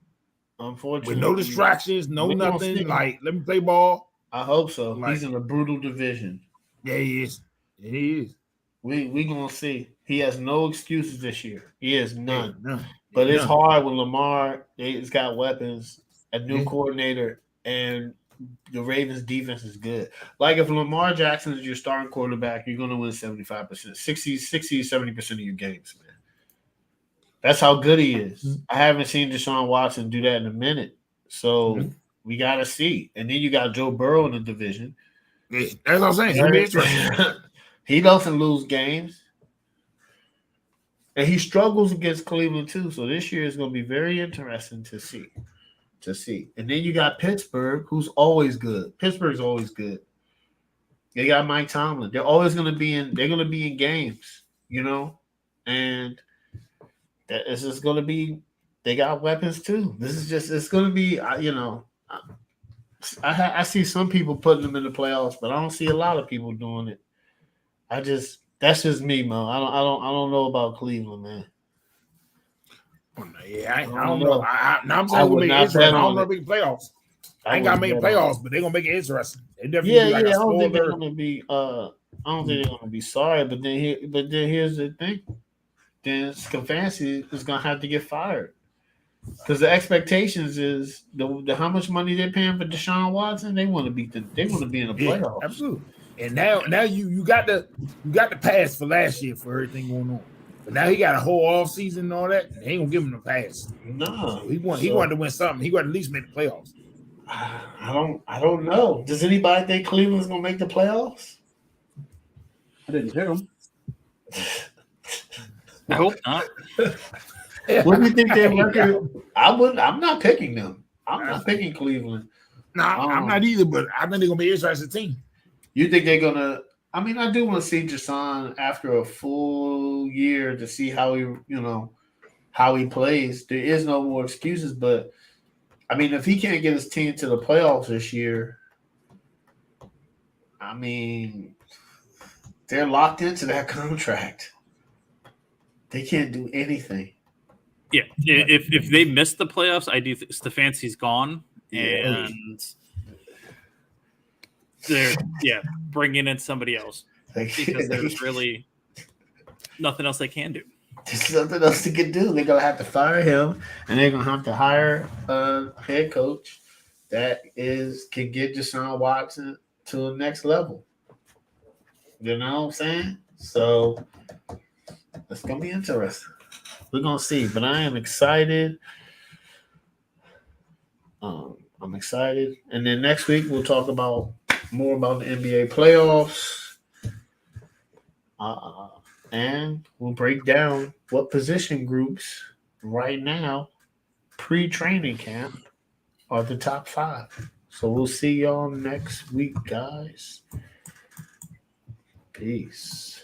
Unfortunately, with no distractions, no nothing. Like, let me play ball. I hope so. He's in a brutal division. Yeah, he is. He is. We gonna see. He has no excuses this year. He has none. But it's hard when Lamar. He's got weapons, a new coordinator, and the Ravens defense is good. Like if Lamar Jackson is your starting quarterback, you're going to win 75%, 60, 70% of your games, man. That's how good he is. I haven't seen Deshaun Watson do that in a minute. So we got to see. And then you got Joe Burrow in the division. Yeah, that's what I'm saying. He'll be interesting. He doesn't lose games. And he struggles against Cleveland too. So this year is going to be very interesting to see. And then you got Pittsburgh, who's always good. Pittsburgh's always good. They got Mike Tomlin. They're always going to be in games, you know? And this is going to be they got weapons too. It's going to be, you know, I see some people putting them in the playoffs, but I don't see a lot of people doing it. That's just me, Mo. I don't know about Cleveland, man. Yeah, I don't know. I'm saying we'll make it interesting. I don't know if they playoffs. I ain't got to make playoffs, but they're gonna make it interesting. They definitely I don't think they're gonna be. I don't think they're gonna be sorry. But then here's the thing. Then Stefanski is gonna have to get fired because the expectations is the how much money they're paying for Deshaun Watson. They want to be in the playoffs. Yeah, absolutely. And now you got the pass for last year for everything going on. But now he got a whole off season and all that. They ain't gonna give him a pass. No, so he wanted to win something. He wanted to at least make the playoffs. I don't know. Does anybody think Cleveland's gonna make the playoffs? I didn't hear him. I hope not. What do you think their record? I'm not picking them. I'm not picking Cleveland. No, I'm not either. But I think they're gonna be an interesting team. You think they're gonna? I mean, I do want to see Jason after a full year to see how he plays. There is no more excuses, but I mean, if he can't get his team to the playoffs this year, I mean, they're locked into that contract. They can't do anything. Yeah, if they miss the playoffs, I do. Stefanski's gone, and they're bringing in somebody else because there's really nothing else they can do. There's nothing else they can do. They're gonna have to fire him, and they're gonna have to hire a head coach that can get Deshaun Watson to the next level. You know what I'm saying? So it's gonna be interesting. We're gonna see, but I am excited. I'm excited, and then next week we'll talk more about the NBA playoffs, and we'll break down what position groups right now, pre-training camp, are the top 5. So we'll see y'all next week, guys. Peace.